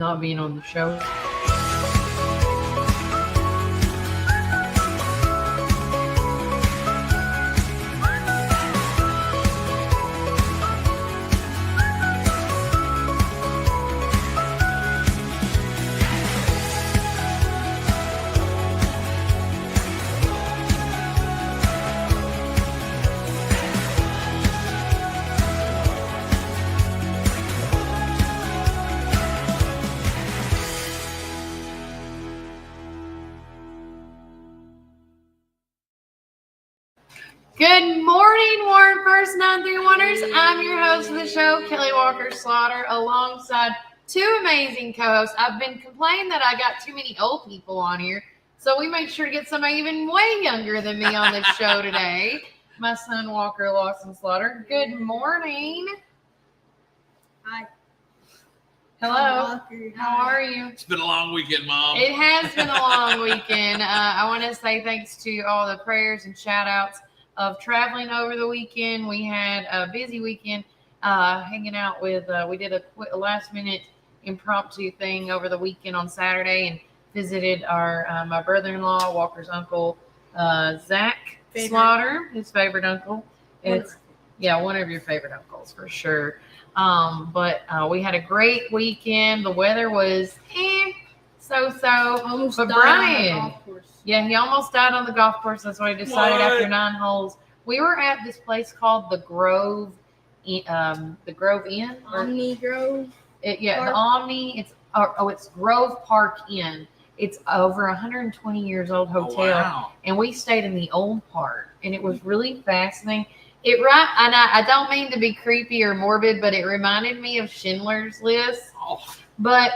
not being on the show. Good morning, Warren First 931ers. I'm your host of the show, Kelly Walker Slaughter, alongside two amazing co-hosts. I've been complaining that I got too many old people on here, so we made sure to get somebody even way younger than me on this show today. My son, Walker Lawson Slaughter. Good morning. Hi. Hello. How are you? It's been a long weekend, Mom. It has been a long weekend. I want to say thanks to all the prayers and shout-outs of traveling over the weekend. We had a busy weekend hanging out with, we did a last-minute impromptu thing over the weekend on Saturday and visited my brother-in-law, Walker's uncle, Zach Slaughter, his favorite uncle. It's one of your favorite uncles for sure. But we had a great weekend. The weather was so. But Brian, he almost died on the golf course. That's what he decided after 9 holes. We were at this place called the Grove, the Grove Inn. Omni Grove. The Omni. It's Grove Park Inn. It's over 120 years old hotel, and we stayed in the old part, and it was really fascinating. And I don't mean to be creepy or morbid, but it reminded me of Schindler's List. But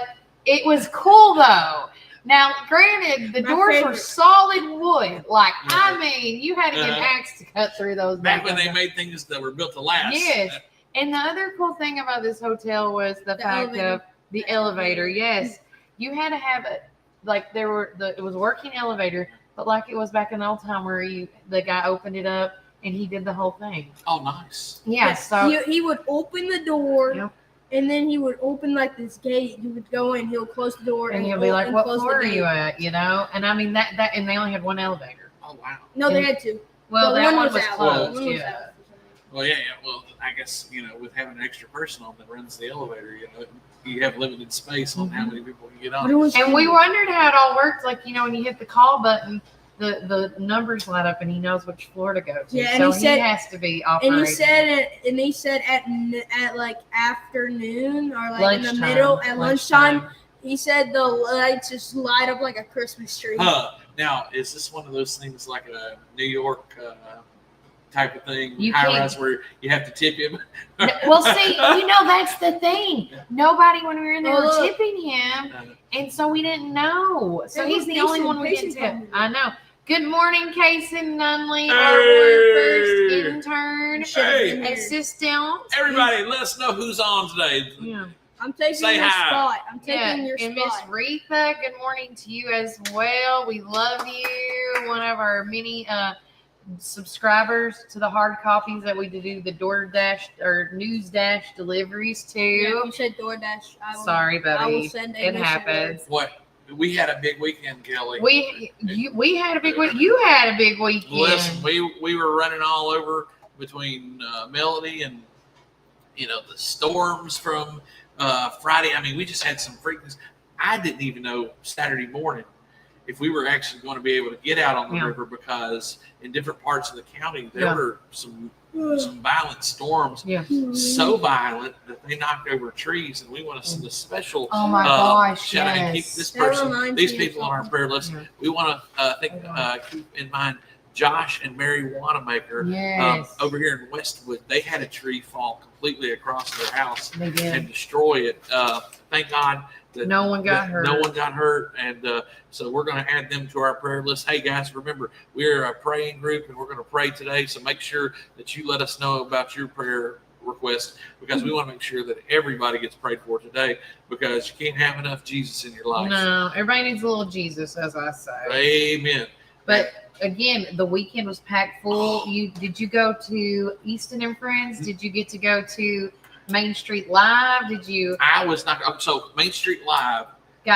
it was cool though. Now, granted, the doors were solid wood. I mean, you had to get an axe to cut through those. Back when they made things that were built to last. Yes. And the other cool thing about this hotel was the fact of the elevator. Yes. You had to have it. It was a working elevator, but like it was back in the old time where the guy opened it up and he did the whole thing. Oh, nice. Yeah. So he would open the door. Yep. And then he would open this gate. He would go in. He'll close the door, and he'll be like, "What floor are you at?" You know. And I mean that, and they only had one elevator. Oh wow. No, they had two. Well, that one was closed. Yeah. Well, yeah. Well, I guess with having an extra person on that runs the elevator, you have limited space on how many people can get on. And we wondered how it all worked. When you hit the call button, the numbers light up, and he knows which floor to go to. Yeah, so he has to be operating. And he said at afternoon or lunchtime. In the middle at lunchtime, he said the lights just light up like a Christmas tree. Now, is this one of those things like a New York type of thing, high-rise where you have to tip him? Well, see, that's the thing. Nobody, when we were in there, were tipping him, and so we didn't know. So he's the only one we didn't tip. I know. Good morning, Kason Nunley, our first intern, assistant. Everybody, let us know who's on today. Yeah. I'm taking your spot. I'm taking your spot. And Miss Retha, good morning to you as well. We love you. One of our many subscribers to the hard copies that we do the DoorDash or News Dash deliveries to. Yeah, you said DoorDash. Sorry, buddy. I will send it happens. What? We had a big weekend, Kelly. We had a big week. You had a big weekend. Listen, we were running all over between Melody and the storms from Friday. I mean, we just had some freakings. I didn't even know Saturday morning if we were actually going to be able to get out on the river, because in different parts of the county there were some violent storms, so violent that they knocked over trees, and we want to send a special shout out and keep these people on our prayer list. We want to keep in mind Josh and Mary Wanamaker over here in Westwood. They had a tree fall completely across their house and destroy it. Thank God that no one got hurt. And so we're going to add them to our prayer list. Hey, guys, remember, we're a praying group, and we're going to pray today. So make sure that you let us know about your prayer request, because we want to make sure that everybody gets prayed for today, because you can't have enough Jesus in your life. No, everybody needs a little Jesus, as I say. Amen. But again, the weekend was packed full. Did you go to Easton and Friends? Did you get to go to Main Street Live? Did you I was not. So Main Street Live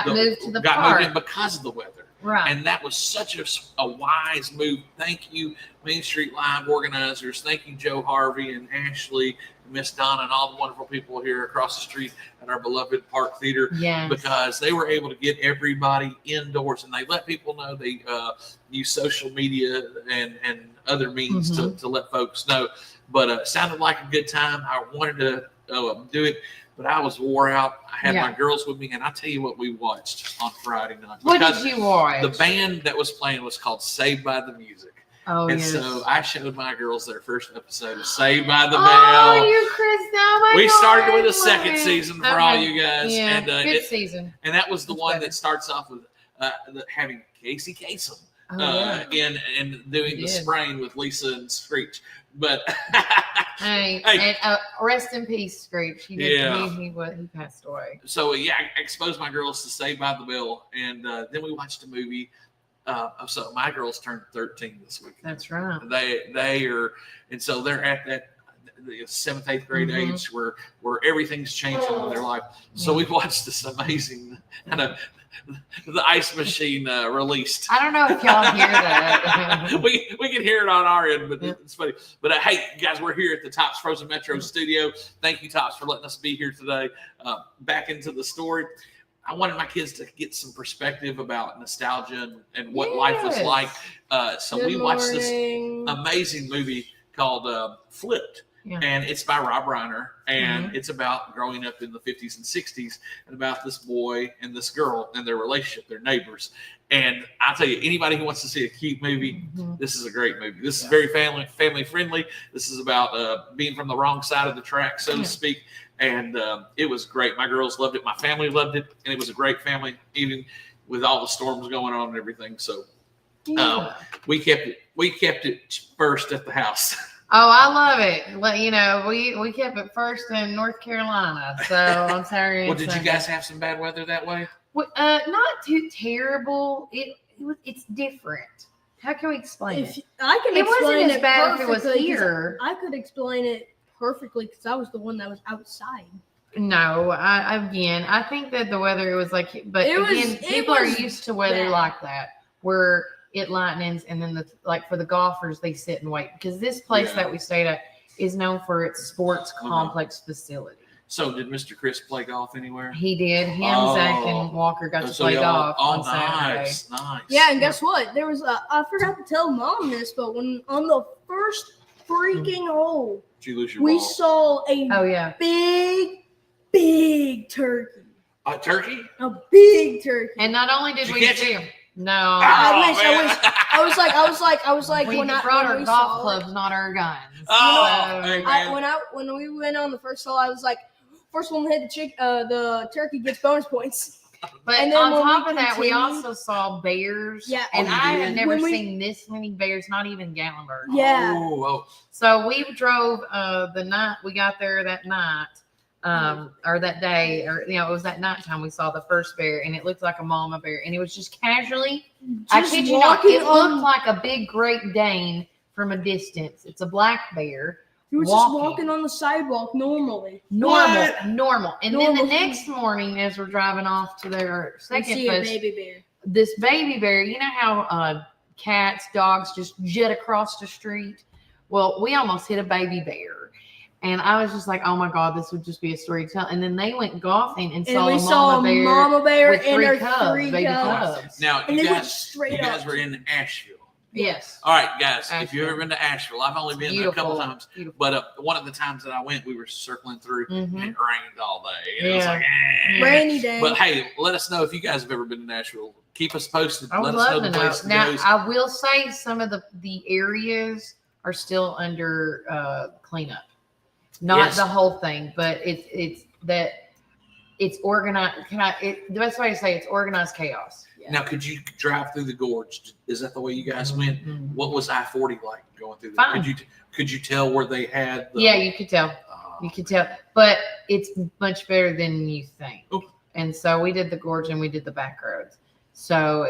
moved to the got park? moved in because of the weather. Right. And that was such a wise move. Thank you, Main Street Live organizers. Thank you, Joe Harvey and Ashley, and Miss Donna, and all the wonderful people here across the street at our beloved Park Theater. Yes. Because they were able to get everybody indoors, and they let people know they use social media and other means to let folks know. But it sounded like a good time. I wanted to do it, but I was wore out. I had my girls with me, and I tell you what we watched on Friday night. What did you watch? The band that was playing was called Saved by the Music. Oh, and yes. so I showed my girls their first episode of Saved by the Bell. Oh, you Chris, oh we God, started with I the second love it. season for all you guys. Yeah, And, good season. And that was the That's one better. that starts off with having Casey Kasem and doing the did. spraying with Lisa and Screech. But Hey, Hey. and rest in peace, Screech. He did. Yeah. He passed away. so I exposed my girls to Saved by the Bell, and then we watched a movie. So my girls turned 13 this week. That's right. They are, and so they're at that the 7th, 8th grade age where everything's changing in their life. So we watched this amazing kind of the ice machine released. I don't know if y'all hear that. we can hear it on our end, but it's funny. But hey, guys, we're here at the Tops Frozen Metro studio. Thank you, Tops, for letting us be here today. Back into the story. I wanted my kids to get some perspective about nostalgia and what life was like. So we watched this amazing movie called Flipped. Yeah. And it's by Rob Reiner, and it's about growing up in the 50s and 60s and about this boy and this girl and their relationship, their neighbors. And I'll tell you, anybody who wants to see a cute movie, this is a great movie. This is very family friendly. This is about being from the wrong side of the track, so to speak. And it was great. My girls loved it. My family loved it. And it was a great family, even with all the storms going on and everything. So we kept it first at the house. Oh, I love it. Well, you know, we kept it first in North Carolina, so I'm sorry. Well, did you guys have some bad weather that way? Not too terrible. It's different. How can we explain it? I can It explain wasn't as it bad if it was perfectly 'cause here. I could explain it perfectly because I was the one that was outside. No, I think that the weather was like, but people are used to weather bad. like that, where it lightnings, and then for the golfers, they sit and wait, because this place that we stayed at is known for its sports complex facility. So did Mr. Chris play golf anywhere? He did. Him, Zach, and Walker got to play golf on Saturday. Nice. Yeah, and guess what? There was I forgot to tell Mom this, but when on the first freaking hole, Did you lose your we ball? saw a big turkey. A turkey? A big turkey. And not only did Did we you catch see it? him, no, I was like, we when I brought when our we golf saw it, clubs, not our guns. Oh, So- hey, man. when we went on the first hole, I was like, first one to hit the turkey gets bonus points. But And then on when top we of that, we continued- also saw bears. Yeah. And Oh, you I did? had never When we- seen this many bears, not even Gatlinburg. Yeah. Oh, So we drove the night we got there that night, or that day, or it was that nighttime we saw the first bear, and it looked like a mama bear, and it was just casually. I Just kid you not, walking it on- looked like a big Great Dane from a distance. It's a black bear. He was just walking on the sidewalk normally. Normal. And then the Normal. next morning, as we're driving off to their We second see a post, baby bear. this baby bear, you know how cats, dogs just jet across the street? Well, we almost hit a baby bear. And I was just like, oh my God, this would just be a story to tell. And then they went golfing and saw we a saw mama a bear mama bear with and three her cubs, three baby cubs. cubs. now And you they went guys straight up. were in Asheville. Yes. All right, guys, if Asheville. you've ever been to Asheville, I've only been there a couple times. Beautiful. But one of the times that I went, we were circling through, and it rained all day. And it was Yeah. like, eh. Rainy day. But hey, let us know if you guys have ever been to Nashville. Keep us posted. I would Let us know love the to know. place Now, goes. I will say some of the areas are still under cleanup. Not Yes. the whole thing, but it's organized. The best way to say it's organized chaos. Now, could you drive through the gorge? Is that the way you guys went? Mhm. What was I-40 like going through there? Fine. Could you tell where they had the Yeah, you could tell. You could tell, but it's much better than you think. Oh. And so we did the gorge and we did the back roads. So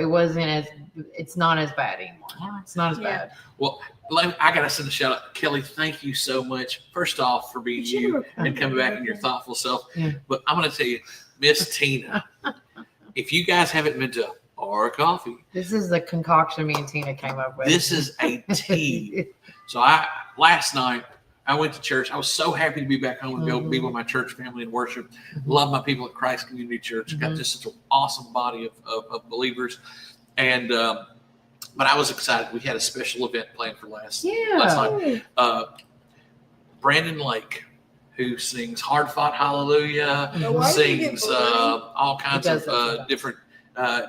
it's not as bad anymore. It's not as Yeah. bad. Well, I gotta send a shout out, Kelly. Thank you so much. First off, for being you and coming back in your thoughtful self. Yeah. But I'm gonna tell you, Miss Tina, if you guys haven't been to Our Coffee, This is the concoction me and Tina came up with. this is a tea. So last night I went to church. I was so happy to be back home and go be with my church family and worship. Love my people at Christ Community Church. Got just such an awesome body of believers. And but I was excited. We had a special event planned for last night. Brandon Lake, who sings "Hard Fought Hallelujah," why did you sings get Brandon? all kinds He does of that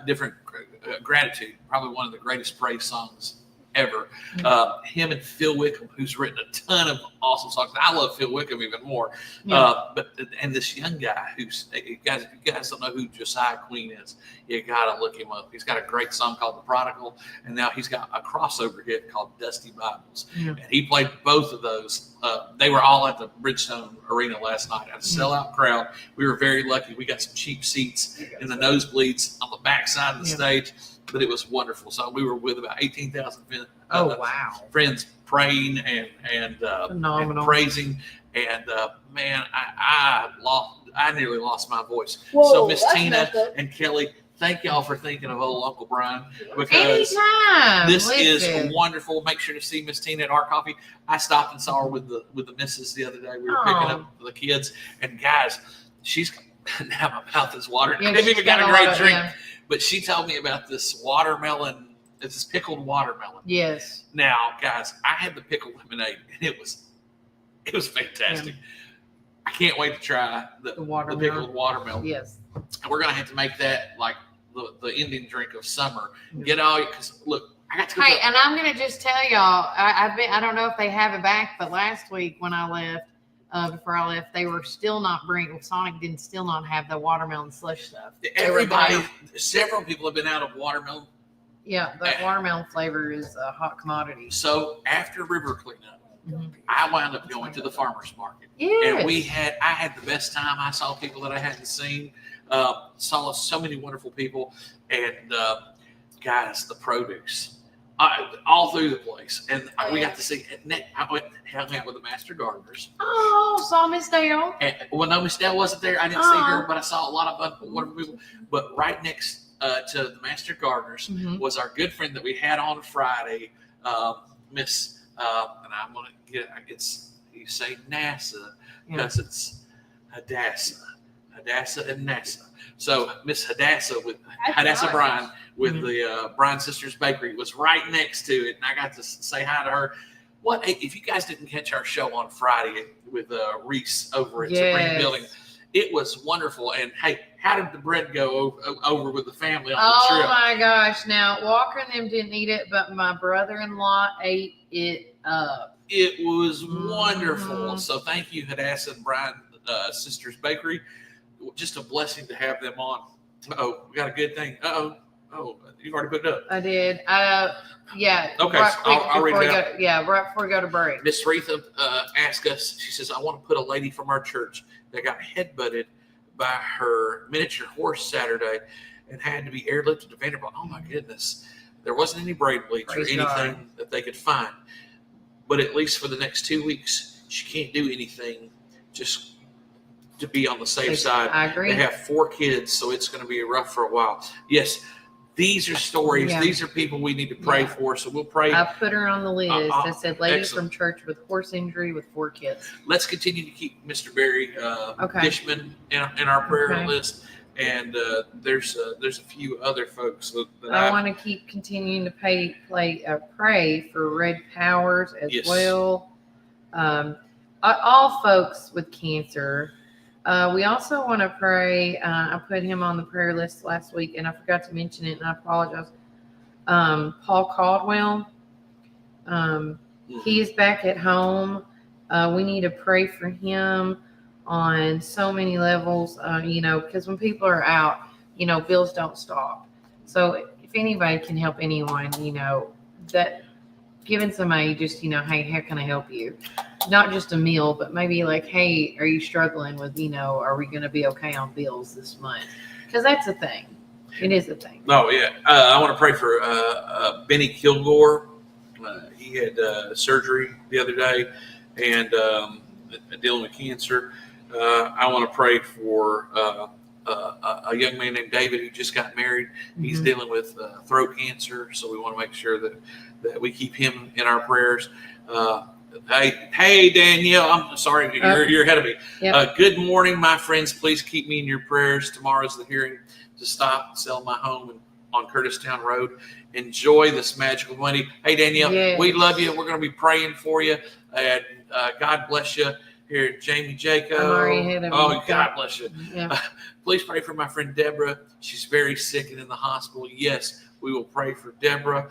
different gratitude. Probably one of the greatest praise songs ever. Him and Phil Wickham, who's written a ton of awesome songs. I love Phil Wickham even more. And this young guy who's, if you guys don't know who Josiah Queen is, you gotta look him up. He's got a great song called "The Prodigal," and now he's got a crossover hit called "Dusty Bibles." Yeah. And he played both of those. They were all at the Bridgestone Arena last night. At a sellout crowd. We were very lucky. We got some cheap seats in the nosebleeds on the back side of the stage. But it was wonderful. So we were with about 18,000 friends praying and Phenomenal. praising. And man, I nearly lost my voice. Whoa, So Miss that's Tina messed up. and Kelly, thank y'all for thinking of old Uncle Brian, because Anytime. this Listen. is wonderful. Make sure to see Miss Tina at Our Coffee. I stopped and saw her with the missus the other day. We were picking up the kids, and guys, she's now my mouth is watering. Yeah, They've she's even got a got a great lot of- drink. yeah. But she told me about this watermelon. It's this pickled watermelon. Yes. Now, guys, I had the pickled lemonade, and it was fantastic. I can't wait to try the watermelon. pickled watermelon. Yes. And we're gonna have to make that like the ending drink of summer. Get all, because look, I got to go. Hey, and I'm gonna just tell y'all, I don't know if they have it back, but last week when I left, before I left, they were still not bringing. Sonic didn't still not have the watermelon slush stuff. Everybody, several people have been out of watermelon. Yeah, that watermelon flavor is a hot commodity. So after river cleanup, I wound up going to the farmer's market. Yes. And I had the best time. I saw people that I hadn't seen, saw so many wonderful people, and guys, the produce. All through the place, and we got to see. I went hung out with the master gardeners. Oh, saw Miss Dale. And, well, no, Miss Dale wasn't there. I didn't see her, but I saw a lot of wonderful people. But right next to the master gardeners was our good friend that we had on Friday, Miss. And I'm gonna get you say NASA because it's Hadassah and NASA. So Miss Hadassah Bryan with the Bryan Sisters Bakery was right next to it, and I got to say hi to her. If you guys didn't catch our show on Friday with Reese over at Supreme Building, it was wonderful. And hey, how did the bread go over with the family on the trip? Oh my gosh! Now Walker and them didn't eat it, but my brother-in-law ate it up. It was wonderful. So thank you, Hadassah and Bryan Sisters Bakery. Just a blessing to have them on. Oh, we got a good thing. Oh, you've already put it up. I did. Yeah. Okay, Right so I'll read it out. Right before we go to break. Miss Retha asked us, she says, I want to put a lady from our church that got headbutted by her miniature horse Saturday and had to be airlifted to Vanderbilt. Oh my goodness. There wasn't any brain bleach or anything that they could find. But at least for the next 2 weeks, she can't do anything just to be on the safe side. I agree. They have 4 kids, so it's going to be rough for a while. Yes, these are stories. Yeah. These are people we need to pray for. So we'll pray. I put her on the list. I said, lady excellent. from church with horse injury with 4 kids. Let's continue to keep Mr. Barry Dishman in our prayer list. And there's a few other folks that I want to keep continuing to pray for Red Powers as well. All folks with cancer. We also want to pray. I put him on the prayer list last week, and I forgot to mention it, and I apologize. Paul Caldwell. He is back at home. We need to pray for him on so many levels, because when people are out, bills don't stop. So if anybody can help anyone, that giving somebody just, hey, how can I help you? Not just a meal, but maybe like, hey, are you struggling with, are we going to be okay on bills this month? Because that's the thing. It is a thing. Oh, yeah. I want to pray for Benny Kilgore. He had surgery the other day and dealing with cancer. I want to pray for a young man named David who just got married. He's Mm-hmm. dealing with throat cancer, so we want to make sure that we keep him in our prayers. Hey, Danielle, I'm sorry, you're ahead of me. Yep. Good morning, my friends. Please keep me in your prayers. Tomorrow's the hearing to stop and sell my home on Curtistown Road. Enjoy this magical Monday. Hey, Danielle, Yes. we love you. We're going to be praying for you. And God bless you. Here, Jamie Jacob. I'm already ahead of Oh, you. God bless you. Yeah. Please pray for my friend Deborah. She's very sick and in the hospital. Yes, we will pray for Deborah.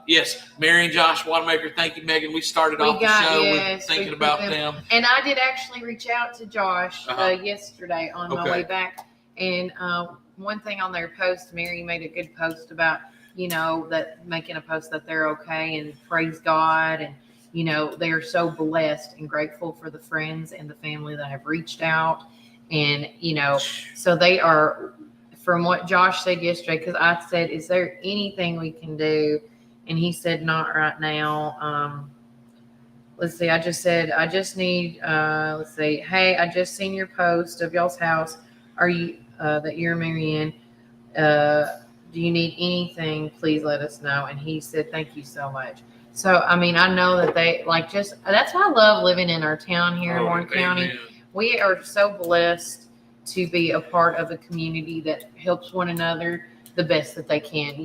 Yes, Mary and Josh Wanamaker. Thank you, Megan. We started off the show with thinking about them. And I did actually reach out to Josh yesterday on my way back. And one thing on their post, Mary made a good post about, that making a post that they're okay and praise God. And, they are so blessed and grateful for the friends and the family that have reached out. And, so they are, from what Josh said yesterday, because I said, is there anything we can do? And he said, not right now. Let's see. I just said, I just need, let's see. Hey, I just seen your post of y'all's house. Are you, that you're Marianne? Do you need anything? Please let us know. And he said, thank you so much. So, I mean, I know that they that's why I love living in our town here in Warren County. We are so blessed to be a part of a community that helps one another the best that they can,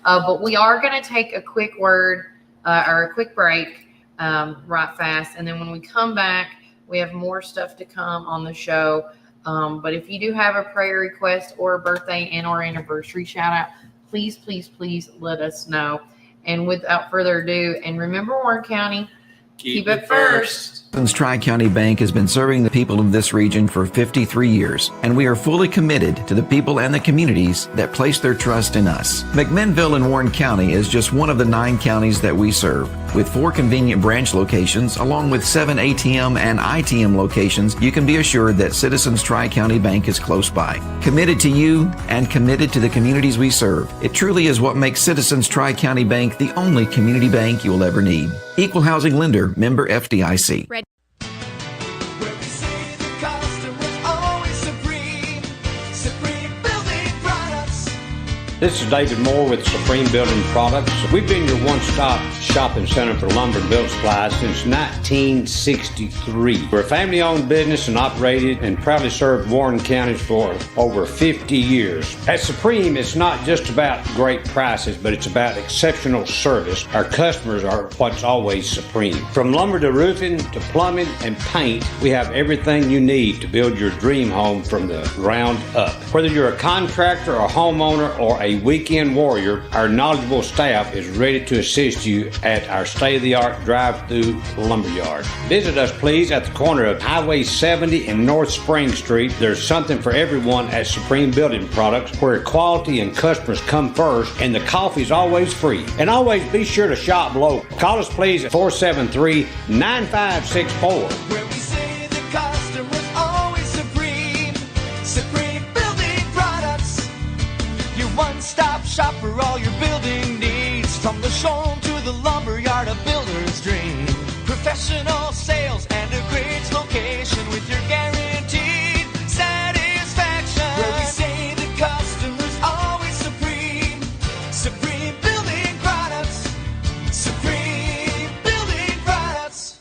But we are going to take a quick word or a quick break right fast. And then when we come back, we have more stuff to come on the show. But if you do have a prayer request or a birthday and or anniversary shout out, please, please, please let us know. And without further ado, and remember, Warren County, keep it first. Citizens Tri-County Bank has been serving the people of this region for 53 years, and we are fully committed to the people and the communities that place their trust in us. McMinnville in Warren County is just one of the 9 counties that we serve. With 4 convenient branch locations, along with 7 ATM and ITM locations, you can be assured that Citizens Tri-County Bank is close by. Committed to you and committed to the communities we serve. It truly is what makes Citizens Tri-County Bank the only community bank you'll ever need. Equal housing lender, member FDIC. This is David Moore with Supreme Building Products. We've been your one-stop shopping center for lumber and building supplies since 1963. We're a family-owned business and operated and proudly served Warren County for over 50 years. At Supreme, it's not just about great prices, but it's about exceptional service. Our customers are what's always supreme. From lumber to roofing to plumbing and paint, we have everything you need to build your dream home from the ground up. Whether you're a contractor, a homeowner, or a weekend warrior, our knowledgeable staff is ready to assist you at our state-of-the-art drive-through lumberyard. Visit us, please, at the corner of Highway 70 and North Spring Street. There's something for everyone at Supreme Building Products, where quality and customers come first, and the coffee's always free. And always be sure to shop local. Call us, please, at 473-9564. Where we say the customer's always supreme. Supreme Building Products. Your one-stop shop for all your building needs. From the showroom to the lumberyard, a builder's dream. Professional sales and a great location with your guaranteed satisfaction. Where we say the customer's always supreme. Supreme Building Products. Supreme Building Products.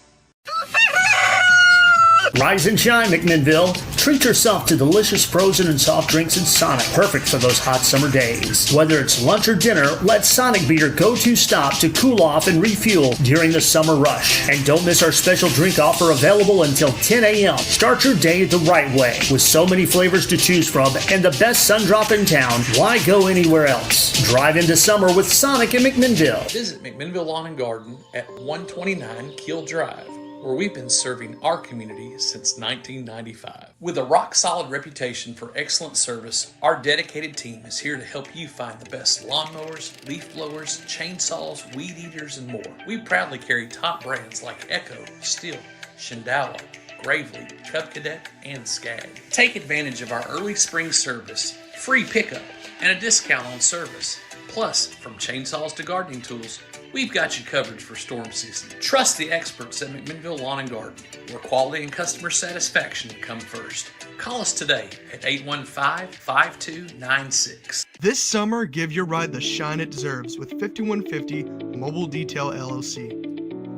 Rise and shine, McMinnville. Treat yourself to delicious frozen and soft drinks in Sonic, perfect for those hot summer days. Whether it's lunch or dinner, let Sonic be your go-to stop to cool off and refuel during the summer rush. And don't miss our special drink offer available until 10 a.m. Start your day the right way. With so many flavors to choose from and the best sun drop in town, why go anywhere else? Drive into summer with Sonic in McMinnville. Visit McMinnville Lawn and Garden at 129 Keel Drive, where we've been serving our community since 1995. With a rock-solid reputation for excellent service, our dedicated team is here to help you find the best lawnmowers, leaf blowers, chainsaws, weed eaters, and more. We proudly carry top brands like Echo, Stihl, Shindala, Gravely, Cub Cadet, and Skag. Take advantage of our early spring service, free pickup, and a discount on service. Plus, from chainsaws to gardening tools, we've got you covered for storm season. Trust the experts at McMinnville Lawn and Garden, where quality and customer satisfaction come first. Call us today at 815-5296. This summer, give your ride the shine it deserves with 5150 Mobile Detail LLC.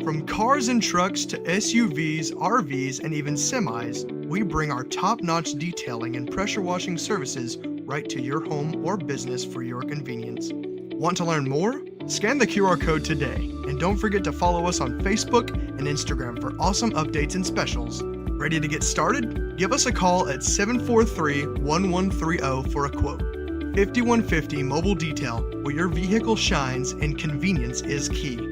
From cars and trucks to SUVs, RVs, and even semis, we bring our top-notch detailing and pressure washing services right to your home or business for your convenience. Want to learn more? Scan the QR code today, and don't forget to follow us on Facebook and Instagram for awesome updates and specials. Ready to get started? Give us a call at 743-1130 for a quote. 5150 Mobile Detail, where your vehicle shines and convenience is key.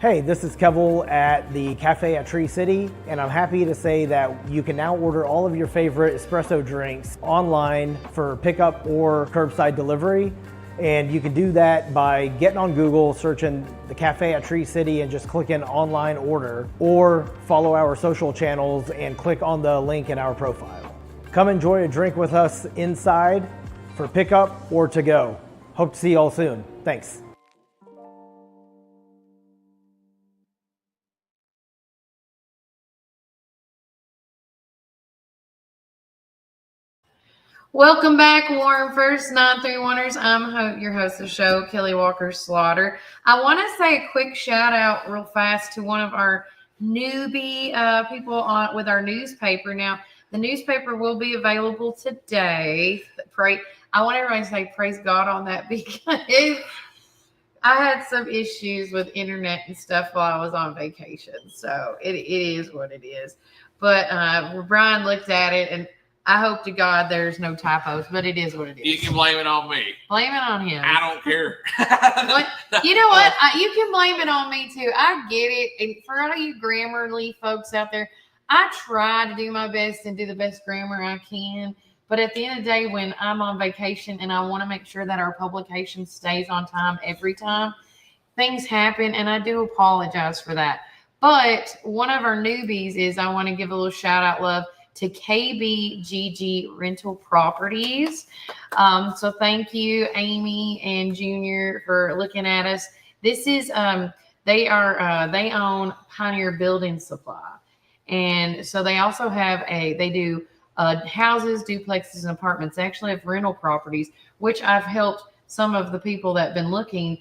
Hey, this is Kevel at the Cafe at Tree City, and I'm happy to say that you can now order all of your favorite espresso drinks online for pickup or curbside delivery. And you can do that by getting on Google, searching the Cafe at Tree City and just clicking online order, or follow our social channels and click on the link in our profile. Come enjoy a drink with us inside for pickup or to go. Hope to see you all soon. Thanks. Welcome back, Warren First 931ers. I'm your host of the show, Kelly Walker Slaughter. I want to say a quick shout out real fast to one of our newbie people with our newspaper. Now, the newspaper will be available today. I want everybody to say praise God on that because I had some issues with internet and stuff while I was on vacation. So it is what it is. But Brian looked at it, and I hope to God there's no typos, but it is what it is. You can blame it on me. Blame it on him. I don't care. You know what? You can blame it on me too. I get it. And for all you Grammarly folks out there, I try to do my best and do the best grammar I can. But at the end of the day, when I'm on vacation and I want to make sure that our publication stays on time every time, things happen, and I do apologize for that. But one of our newbies is I want to give a little shout out love to KBGG Rental Properties. So thank you, Amy and Junior, for looking at us. This is they own Pioneer Building Supply, and so they also have they do houses, duplexes, and apartments. They actually have rental properties, which I've helped some of the people that have been looking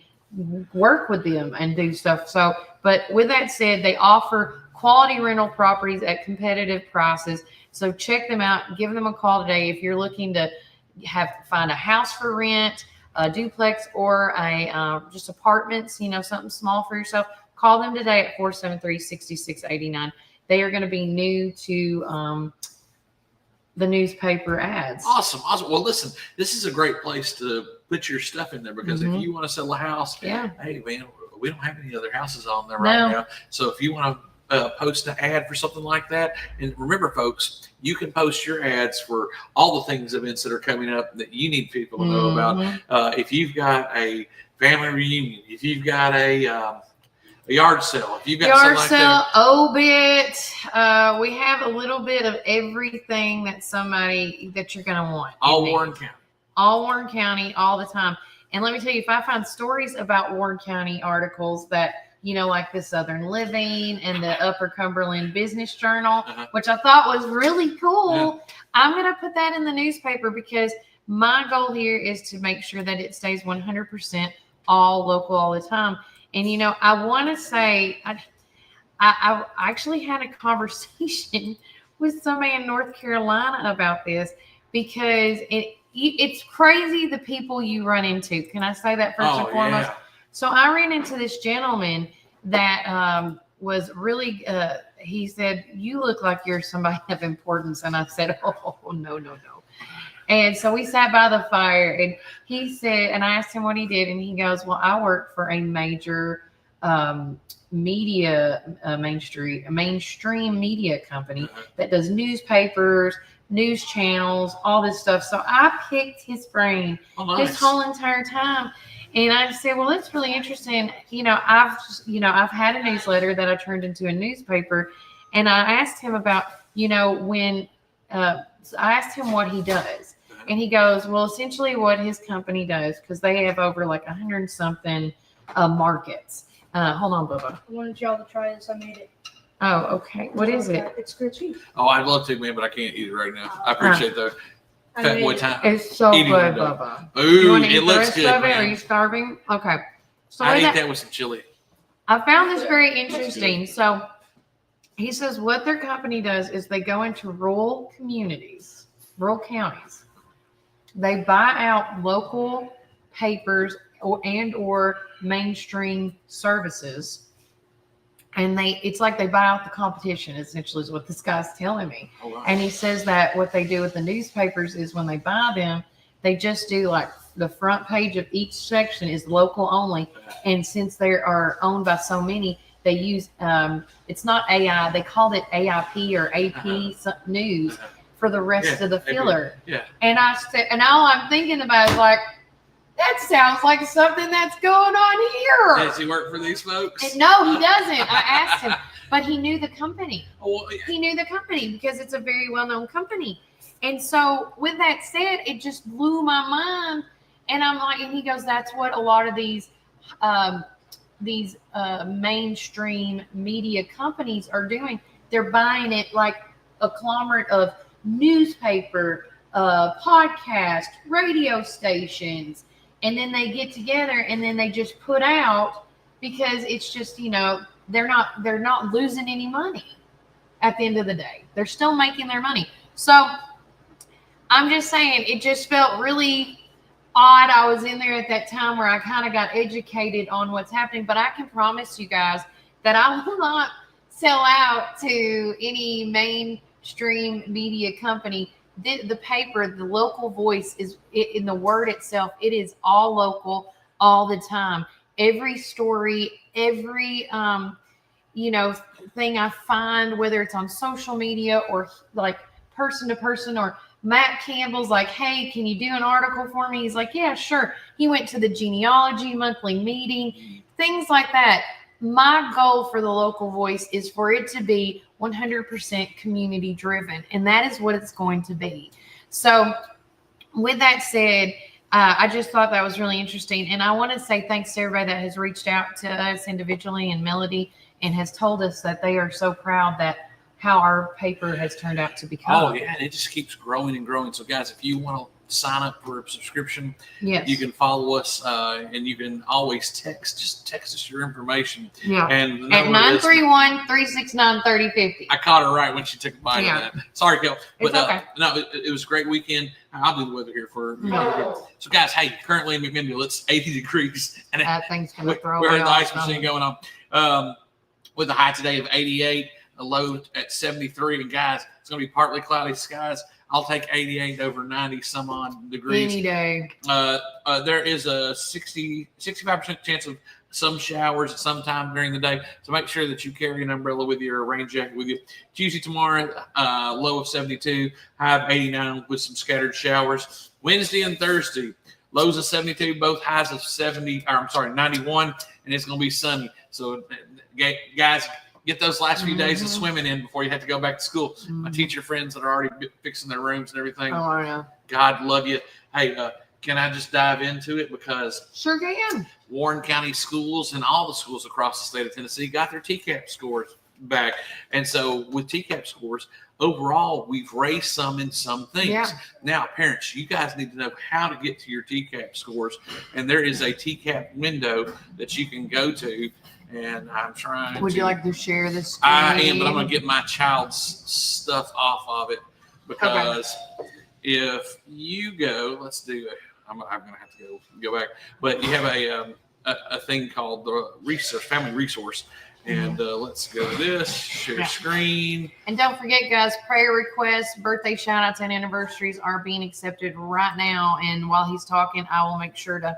work with them and do stuff. So, but with that said, they offer quality rental properties at competitive prices. So check them out. Give them a call today if you're looking to find a house for rent, a duplex, or just apartments. Something small for yourself. Call them today at 473-6689. They are going to be new to the newspaper ads. Awesome. Well, listen, this is a great place to put your stuff in there because if you want to sell a house, hey man, we don't have any other houses on there right now. So if you want to post an ad for something like that. And remember, folks, you can post your ads for all the things, events that are coming up that you need people to know about. If you've got a family reunion, if you've got a yard sale, if you've got yard something sale, like that. obit, we have a little bit of everything that you're going to want. All Warren County. All Warren County, all the time. And let me tell you, if I find stories about Warren County articles that, like the Southern Living and the Upper Cumberland Business Journal, which I thought was really cool. I'm going to put that in the newspaper because my goal here is to make sure that it stays 100% all local all the time. And, I want to say, I actually had a conversation with somebody in North Carolina about this because it's crazy the people you run into. Can I say that first and foremost? Yeah. So I ran into this gentleman that was really, he said, "You look like you're somebody of importance." And I said, "Oh, no. And so we sat by the fire and he said, and I asked him what he did. And he goes, "Well, I work for a major mainstream media company that does newspapers, news channels, all this stuff." So I picked his brain this whole entire time. And I said, "Well, that's really interesting. I've had a newsletter that I turned into a newspaper." And I asked him about, I asked him what he does. And he goes, well, essentially what his company does, because they have over like 100 something markets. Hold on, Bubba. I wanted y'all to try this. I made it. Oh, okay. What is it? It's grilled cheese. Oh, I'd love to, man, but I can't eat it right now. I appreciate the fat boy time. It's so Eating good, window. Bubba. Ooh, You want to eat it the looks rest good, of it? man. Are you starving? Okay. So I'd with eat that, that with some chili. I found this very interesting. So he says what their company does is they go into rural communities, rural counties. They buy out local papers or mainstream services, and it's like they buy out the competition, essentially is what this guy's telling me. Oh, wow. And he says that what they do with the newspapers is when they buy them, they just do like the front page of each section is local only. And since they are owned by so many, they use, it's not AI, they called it AIP or AP news for the rest of the filler. Yeah. And I said, and all I'm thinking about is like, that sounds like something that's going on here. Does he work for these folks? And no, he doesn't. I asked him, but he knew the company. Oh, yeah. He knew the company because it's a very well-known company. And so with that said, it just blew my mind. And I'm like, and he goes, that's what a lot of these mainstream media companies are doing. They're buying it like a conglomerate of newspaper, podcast, radio stations, and then they get together and then they just put out, because it's just, they're not losing any money at the end of the day. They're still making their money. So I'm just saying, it just felt really odd. I was in there at that time where I kind of got educated on what's happening, but I can promise you guys that I will not sell out to any mainstream media company. The paper, the local voice is in the word itself. It is all local all the time. Every story, every thing I find, whether it's on social media or like person to person, or Matt Campbell's like, hey, can you do an article for me? He's like, yeah, sure. He went to the genealogy monthly meeting, things like that. My goal for the local voice is for it to be 100% community driven, and that is what it's going to be. So with that said, I just thought that was really interesting. And I want to say thanks to everybody that has reached out to us individually and Melody and has told us that they are so proud that how our paper has turned out to become. Oh, yeah, and it just keeps growing and growing. So, guys, if you want to sign up for a subscription, yes, you can follow us, and you can always text us your information. Yeah. And at 931-369-3050. I caught her right when she took a bite of that. Sorry, Kel. But it's okay. No, it was a great weekend. I'll do the weather here for No. So, guys, hey, currently in McMinnville, it's 80 degrees. And That thing's going to throw we heard me the off. ice machine going on. With a high today of 88, a low at 73. And, guys, it's going to be partly cloudy skies. I'll take 88 over 90 some odd degrees. Any day. There is a 65% chance of some showers at some time during the day. So make sure that you carry an umbrella with you or a rain jacket with you. Tuesday, tomorrow, low of 72, high of 89 with some scattered showers. Wednesday and Thursday, lows of 72, both highs of 91, and it's going to be sunny. So, guys, get those last few days of swimming in before you have to go back to school. My teacher friends that are already fixing their rooms and everything. Oh, I know. God love you. Hey, can I just dive into it? Because sure can. Warren County schools and all the schools across the state of Tennessee got their TCAP scores back. And so with TCAP scores, overall, we've raised some in some things. Yeah. Now, parents, you guys need to know how to get to your TCAP scores. And there is a TCAP window that you can go to. And I'm trying Would to. you like to share this screen? I am, but I'm going to get my child's stuff off of it. Because if you go, let's do it. I'm going to have to go back. But you have a thing called the family resource. And let's go to this, share screen. And don't forget, guys, prayer requests, birthday shout outs, and anniversaries are being accepted right now. And while he's talking, I will make sure to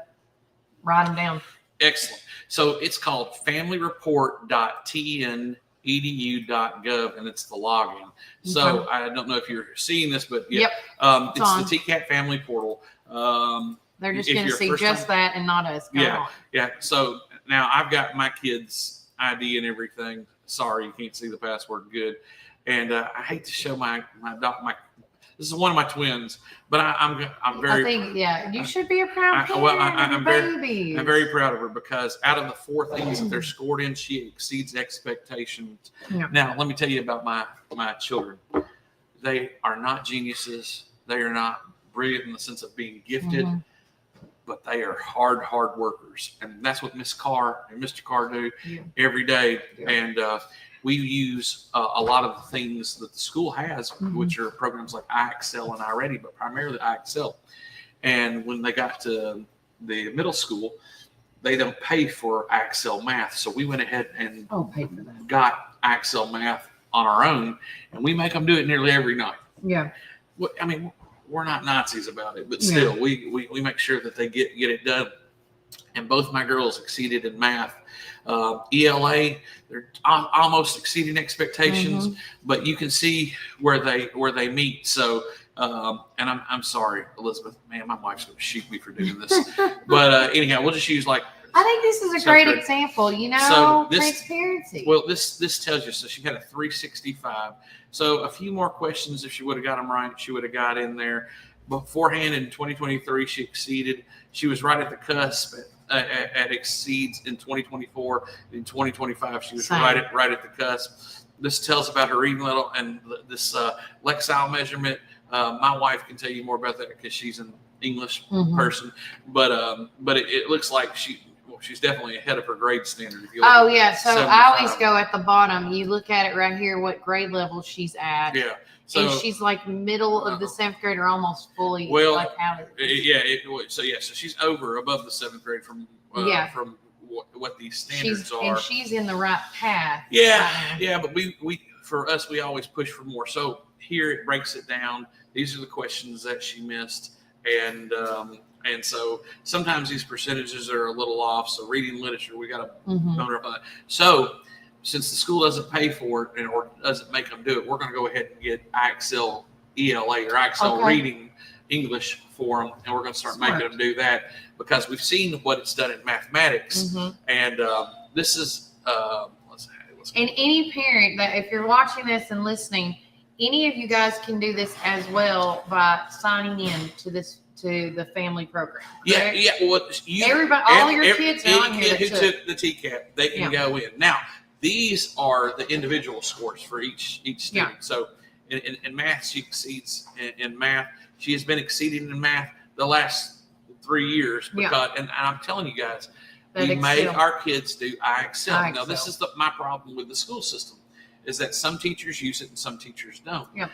write them down. Excellent. So it's called familyreport.tnedu.gov, and it's the login. So I don't know if you're seeing this, but it's the TCAP family portal. They're just going to see just that and not us. Yeah. So now I've got my kids' ID and everything. Sorry, you can't see the password. Good. And I hate to show my This is one of my twins, but I'm very. I think, yeah, you should be a proud parent I'm of your babies. very proud of her because out of the 4 things that they're scored in, she exceeds expectations. Yeah. Now, let me tell you about my children. They are not geniuses. They are not brilliant in the sense of being gifted, but they are hard workers, and that's what Miss Carr and Mr. Carr do every day. Yeah. And we use a lot of the things that the school has, which are programs like iExcel and iReady, but primarily iExcel. And when they got to the middle school, they don't pay for iExcel math, so we went ahead and got iExcel math on our own, and we make them do it nearly every night. Yeah. I mean, we're not Nazis about it, but still, we make sure that they get it done. And both my girls exceeded in math. ELA, they're almost exceeding expectations, but you can see where they meet. So, and I'm sorry, Elizabeth, man, my wife's going to shoot me for doing this. But anyhow, we'll just use I think this is a great example, transparency. Well, this tells you, so she had a 365. So a few more questions, if she would have got them right, she would have got in there. Beforehand in 2023, she exceeded. She was right at the cusp at exceeds in 2024. In 2025, she was right at the cusp. This tells about her reading level and this Lexile measurement. My wife can tell you more about that because she's an English person, but it looks like she's definitely ahead of her grade standard. If you look at So 75. I always go at the bottom. You look at it right here, what grade level she's at. Yeah. So, and she's like middle of the 7th grade or almost fully out of it. So she's above the 7th grade from what these standards are. And she's in the right path. Yeah, but we always push for more. So here it breaks it down. These are the questions that she missed, and so sometimes these percentages are a little off. So reading literature, we got to bone her up on that. So since the school doesn't pay for it or doesn't make them do it, we're going to go ahead and get iExcel ELA or iExcel reading English for them, and we're going to start making them do that because we've seen what it's done in mathematics, and this is and any parent that if you're watching this and listening, any of you guys can do this as well by signing in to the family program. Correct? Yeah. Well, all your kids are on here. Who took the TCAP, they can go in. Now, these are the individual scores for each student. Yeah. So in math, she exceeds in math. She has been exceeding in math the last 3 years because, and I'm telling you guys, we make our kids do iExcel. Now, this is my problem with the school system, is that some teachers use it and some teachers don't. Yeah.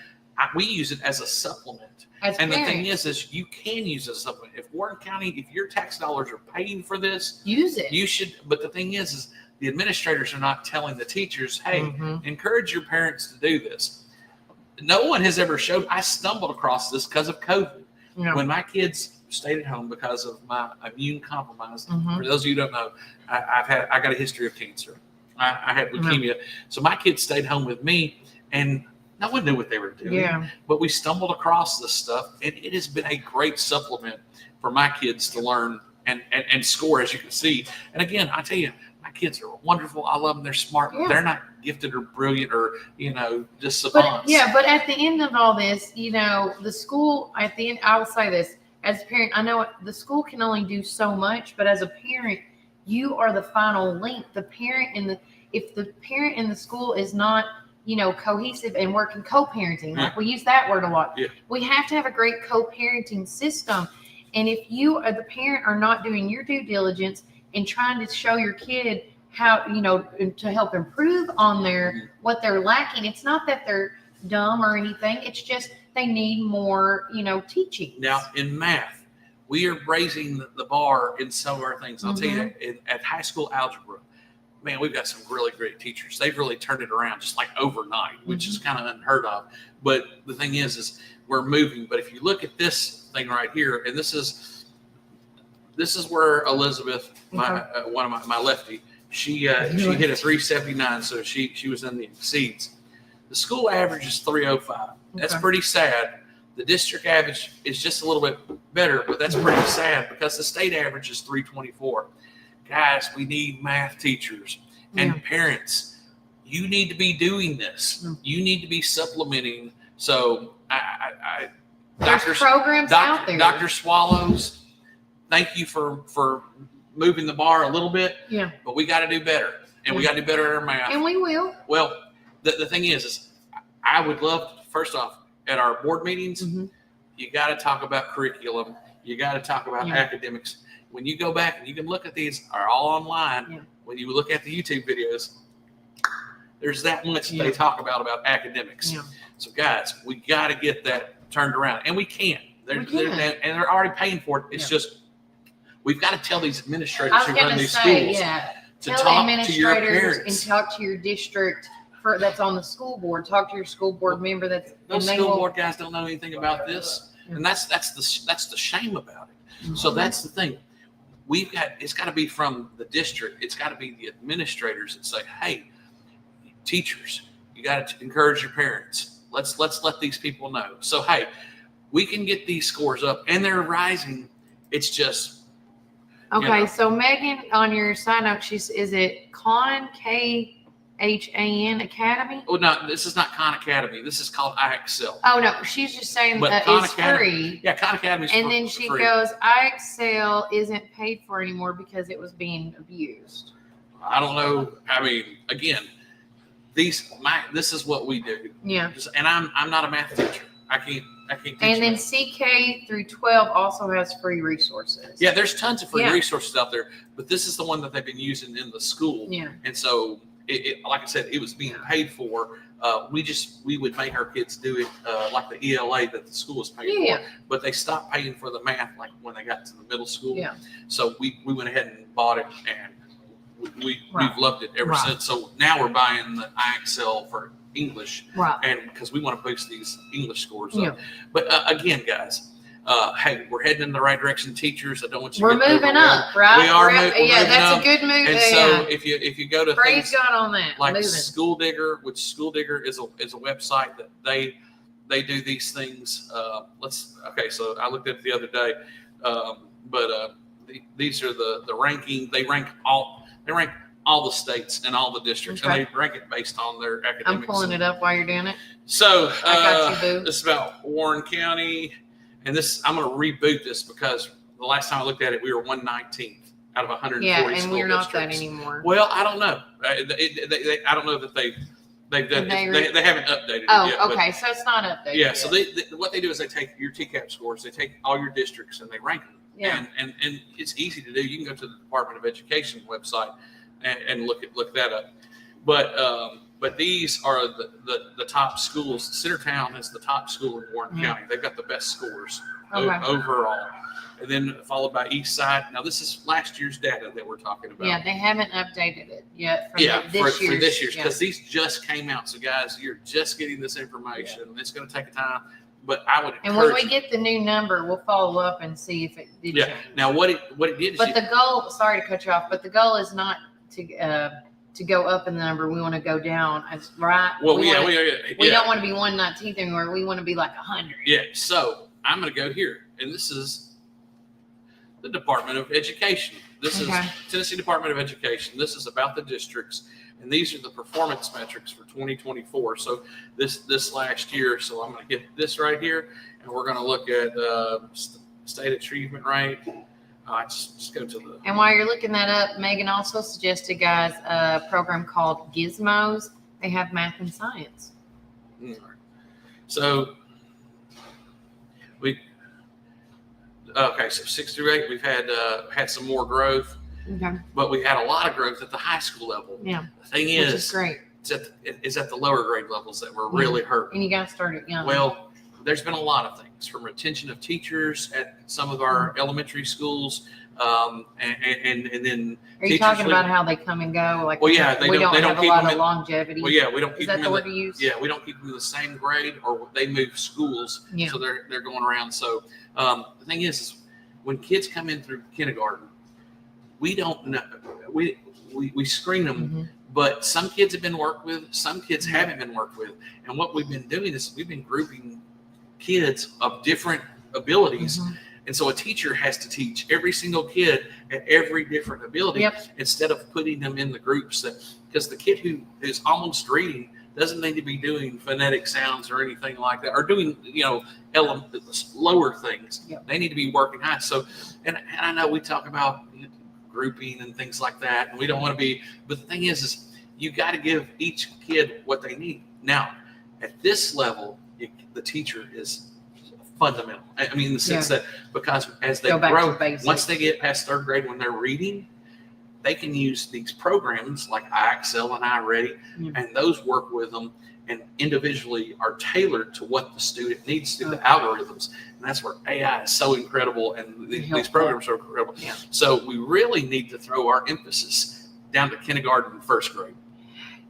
We use it as a supplement. The thing is you can use it as a supplement. If Warren County, if your tax dollars are paying for this, use it. You should. But the thing is the administrators are not telling the teachers, hey, encourage your parents to do this. No one has ever showed. I stumbled across this because of COVID. Yeah. When my kids stayed at home because of my immune compromise. For those of you who don't know, I got a history of cancer. I had leukemia. So my kids stayed home with me, and no one knew what they were doing. Yeah. But we stumbled across this stuff, and it has been a great supplement for my kids to learn and score, as you can see. And again, I tell you, my kids are wonderful. I love them. They're smart. Yeah. They're not gifted or brilliant or, just savants. But at the end of all this, the school, at the end, I will say this. As a parent, I know the school can only do so much, but as a parent, you are the final link. If the parent in the school is not, cohesive and working co-parenting, like we use that word a lot. Yeah. We have to have a great co-parenting system. And if you, as the parent, are not doing your due diligence and trying to show your kid how, to help improve on what they're lacking, it's not that they're dumb or anything. It's just they need more, teaching. Now, in math, we are raising the bar in some of our things. I'll tell you, at high school algebra, man, we've got some really great teachers. They've really turned it around just like overnight, which is kind of unheard of. But the thing is we're moving. But if you look at this thing right here, and this is where Elizabeth, one of my lefty, she hit a 379, so she was in the exceeds. The school average is 305. That's pretty sad. The district average is just a little bit better, but that's pretty sad because the state average is 324. Guys, we need math teachers and parents. You need to be doing this. You need to be supplementing. So There's programs out there. Dr. Swallows, thank you for moving the bar a little bit. Yeah. But we got to do better, and we got to do better at our math. And we will. Well, the thing is I would love, first off, at our board meetings, you got to talk about curriculum. You got to talk about academics. When you go back and you can look at these, are all online. When you look at the YouTube videos, there's that much they talk about academics. So guys, we got to get that turned around, and we can. And they're already paying for it. It's just we've got to tell these administrators who run these schools to talk to your parents and talk to your district that's on the school board. Talk to your school board member. Those school board guys don't know anything about this, and that's the shame about it. So that's the thing. It's got to be from the district. It's got to be the administrators that say, hey, teachers, you got to encourage your parents. Let's let these people know. So, hey, we can get these scores up, and they're rising. It's just okay. So Megan, on your sign up, is it Khan KHAN Academy? Oh no, this is not Khan Academy. This is called iExcel. Oh no, she's just saying that it's free. Yeah, Khan Academy is free. And then she goes, iExcel isn't paid for anymore because it was being abused. I don't know. I mean, again, this is what we do. Yeah. And I'm not a math teacher. I can't teach. And then CK through 12 also has free resources. Yeah, there's tons of free resources out there, but this is the one that they've been using in the school. Yeah. And so it like I said, it was being paid for. We would make our kids do it like the ELA that the school was paying for, but they stopped paying for the math like when they got to the middle school. Yeah. So we went ahead and bought it, and we've loved it ever since. So now we're buying the iExcel for English, and because we want to boost these English scores up. But again, guys, hey, we're heading in the right direction. Teachers, I don't want you to get moving up, right? We are moving that's up. A good move. And so if you go to praise God on that, like School Digger, which School Digger is a website that they do these things. So I looked at it the other day, these are the ranking. They rank all the states and all the districts, and they rank it based on their academics. I'm pulling it up while you're doing it. So I got you, boo. This is about Warren County, and I'm going to reboot this because the last time I looked at it, we were 119th out of 140 and school we're not districts. that anymore. Well, I don't know. I don't know that they've done. They haven't updated it yet. Oh, okay. So it's not updated. Yeah. So what they do is they take your TCAP scores, they take all your districts, and they rank them. Yeah. And it's easy to do. You can go to the Department of Education website and look that up. But these are the top schools. Centertown is the top school in Warren County. They've got the best scores overall. And then followed by East Side. Now this is last year's data that we're talking about. Yeah, they haven't updated it yet. For this year's, because these just came out. So guys, you're just getting this information. It's going to take time. But I would encourage. And when we get the new number, we'll follow up and see if it did change. Now what it did is. But the goal, sorry to cut you off, but the goal is not to go up in the number. We want to go down. Right? Well, we don't want to be 119th anymore. We want to be like 100. Yeah. So I'm going to go here, and this is the Department of Education. This is Tennessee Department of Education. This is about the districts, and these are the performance metrics for 2024. So this last year. So I'm going to get this right here, and we're going to look at state achievement rate. Just go to the. And while you're looking that up, Megan also suggested, guys, a program called Gizmos. They have math and science. So so 6 through 8, we've had some more growth. Okay. But we had a lot of growth at the high school level. Yeah. The thing is great. It's at the lower grade levels that we're really hurting. And you got to start it young. Well, there's been a lot of things, from retention of teachers at some of our elementary schools, and then. Are you talking about how they come and go? Like, well, yeah, we don't have a lot of longevity. Well, yeah, we don't keep them. Is that the word you use? Yeah, we don't keep them in the same grade, or they move schools, so they're going around. So the thing is when kids come in through kindergarten, we don't know. We screen them, but some kids have been worked with, some kids haven't been worked with, and what we've been doing is we've been grouping kids of different abilities. And so a teacher has to teach every single kid at every different ability instead of putting them in the groups because the kid who is almost reading doesn't need to be doing phonetic sounds or anything like that, or doing, lower things. Yep. They need to be working high. So, and I know we talk about grouping and things like that, and we don't want to be, but the thing is you got to give each kid what they need. Now, at this level, the teacher is fundamental. I mean, in the sense that, because as they Go back grow, to basics. once they get past third grade, when they're reading, they can use these programs like iExcel and iReady, and those work with them and individually are tailored to what the student needs through the algorithms. And that's where AI is so incredible, and these programs are incredible. Yeah. So we really need to throw our emphasis down to kindergarten and first grade.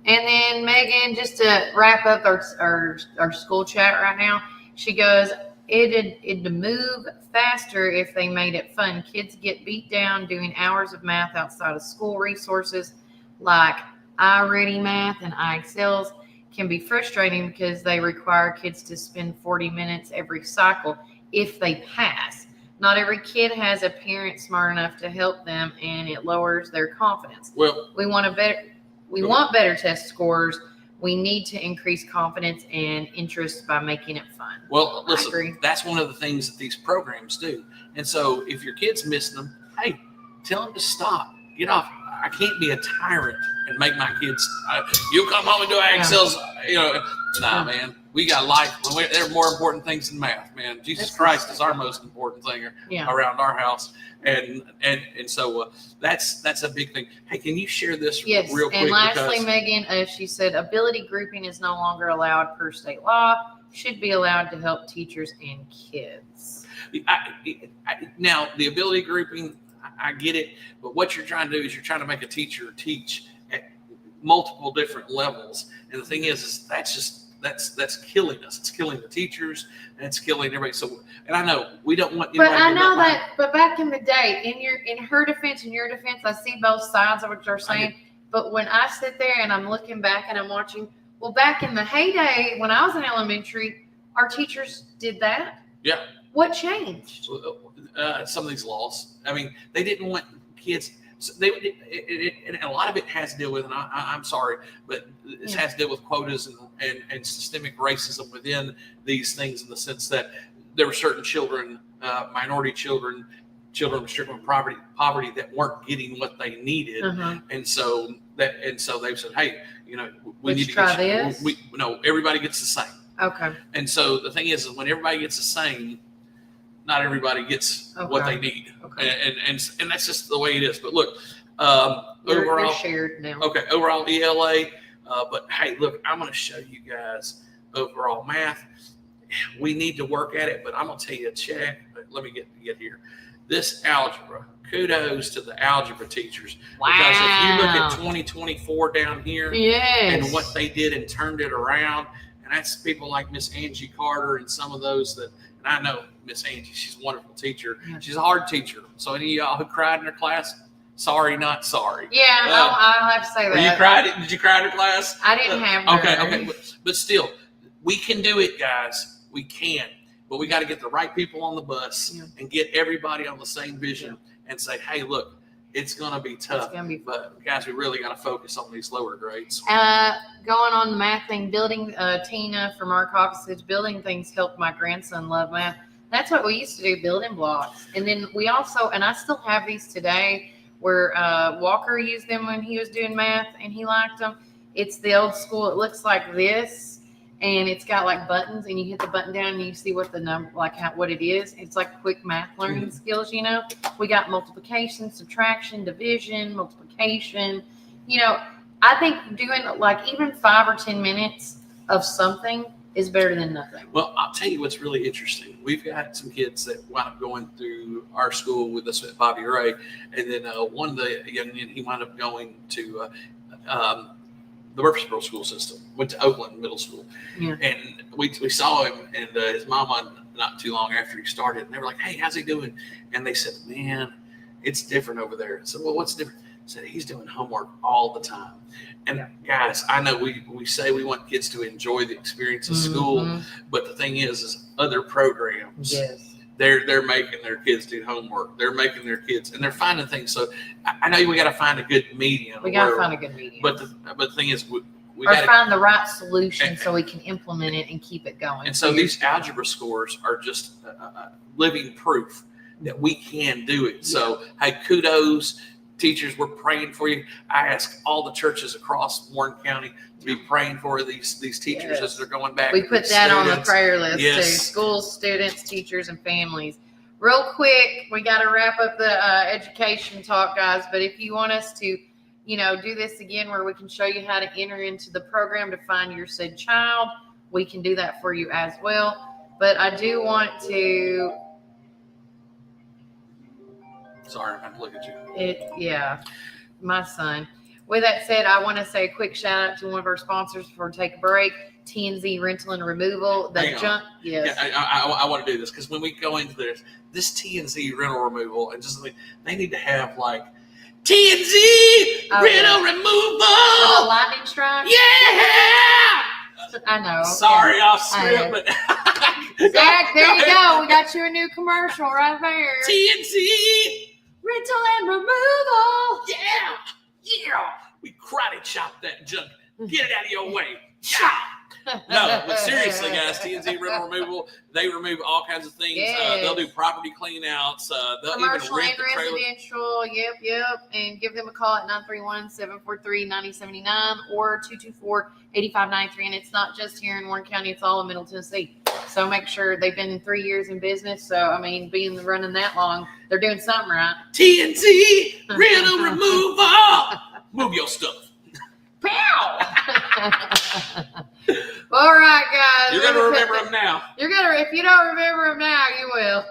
And then Megan, just to wrap up our school chat right now, she goes, it'd move faster if they made it fun. Kids get beat down doing hours of math outside of school. Resources like iReady Math and iExcels can be frustrating because they require kids to spend 40 minutes every cycle if they pass. Not every kid has a parent smart enough to help them, and it lowers their confidence. Well, We want better test scores. We need to increase confidence and interest by making it fun. Well, I agree. listen, that's one of the things that these programs do. And so if your kid's missing them, hey, tell them to stop. Get off. I can't be a tyrant and make my kids, you come home and do Excel's, Nah, man. We got life. There are more important things than math, man. Jesus Christ is our most important thing around our house. And so that's a big thing. Hey, can you share this real quick? And lastly, Megan, she said ability grouping is no longer allowed per state law. Should be allowed to help teachers and kids. Now, the ability grouping, I get it. But what you're trying to do is you're trying to make a teacher teach at multiple different levels. And the thing is that's killing us. It's killing the teachers, and it's killing everybody. So, and I know we don't want. But I know that. But back in the day, in her defense, in your defense, I see both sides of what you're saying. But when I sit there and I'm looking back and I'm watching, well, back in the heyday when I was in elementary, our teachers did that. Yeah. What changed? Some of these laws. I mean, they didn't want kids. So and a lot of it has to deal with, and I'm sorry, but this has to deal with quotas and systemic racism within these things, in the sense that there were certain children, minority children stricken with poverty that weren't getting what they needed, and so they said, hey, we need to try this. Everybody gets the same. Okay. And so the thing is when everybody gets the same, not everybody gets what they need. Okay. And that's just the way it is. But look, overall, they're shared now. Okay, overall ELA. But hey, look, I'm going to show you guys overall math. We need to work at it, but I'm going to tell you a check. Let me get here. This algebra. Kudos to the algebra teachers. Wow. Because if you look at 2024 down here, yes, and what they did and turned it around, and that's people like Miss Angie Carter and some of those that. And I know Miss Angie, she's a wonderful teacher. She's a hard teacher. So any of y'all who cried in her class, sorry, not sorry. Yeah, I'll have to say that. Did you cry in her class? I didn't have her. Okay. But still, we can do it, guys. We can. But we got to get the right people on the bus and get everybody on the same vision and say, hey, look, it's going to be tough. It's gonna be but guys, we really got to focus on these lower grades. Going on the math thing, building Tina from our offices, building things helped my grandson love math. That's what we used to do, building blocks. And then we also, and I still have these today, where Walker used them when he was doing math and he liked them. It's the old school. It looks like this, and it's got like buttons, and you hit the button down and you see what the number, what it is. It's like quick math learning skills, We got multiplication, subtraction, division, multiplication. I think doing even 5 or 10 minutes of something is better than nothing. Well, I'll tell you what's really interesting. We've got some kids that wound up going through our school with us at Bobby Ray, and then one of the young men, he wound up going to the Murfreesboro school system, went to Oakland Middle School. Yeah. And we saw him and his mama not too long after he started, and they were like, hey, how's he doing? And they said, man, it's different over there. I said, well, what's different? I said, he's doing homework all the time. And guys, I know we say we want kids to enjoy the experience of school, but the thing is other programs. Yes. They're making their kids do homework. They're making their kids, and they're finding things. So I know we got to find a good medium. We got to find a good medium. But the thing is, or find the right solution so we can implement it and keep it going. And so these algebra scores are just living proof that we can do it. So, hey, kudos, teachers. We're praying for you. I ask all the churches across Warren County to be praying for these teachers as they're going back. We put that on the prayer list too. Yes. Schools, students, teachers, and families. Real quick, we got to wrap up the education talk, guys. But if you want us to, do this again where we can show you how to enter into the program to find your said child, we can do that for you as well. But I do want to. Sorry, I have to look at you. My son. With that said, I want to say a quick shout out to one of our sponsors before we take a break, TNZ Rental and Removal. Yes. Yeah, I want to do this because when we go into this TNZ rental removal, and just they need to have like TNZ rental removal. With a lightning strike? Yeah! I know. Sorry, off script, but Zach, there you go. We got you a new commercial right there. TNZ Rental and Removal. Yeah. We karate chop that junk. Get it out of your way. Yeah. No, but seriously, guys, TNZ Rental Removal, they remove all kinds of things. Yes. They'll do property clean outs. They'll Commercial even rent and the trailer. residential. Yep. And give them a call at 931-743-9079 or 224-8593. And it's not just here in Warren County. It's all in Middle Tennessee. So make sure they've been 3 years in business. So, being running that long, they're doing something right. TNZ Rental Removal. Move your stuff. Pow! All right, guys. You're going to remember them now. If you don't remember them now, you will.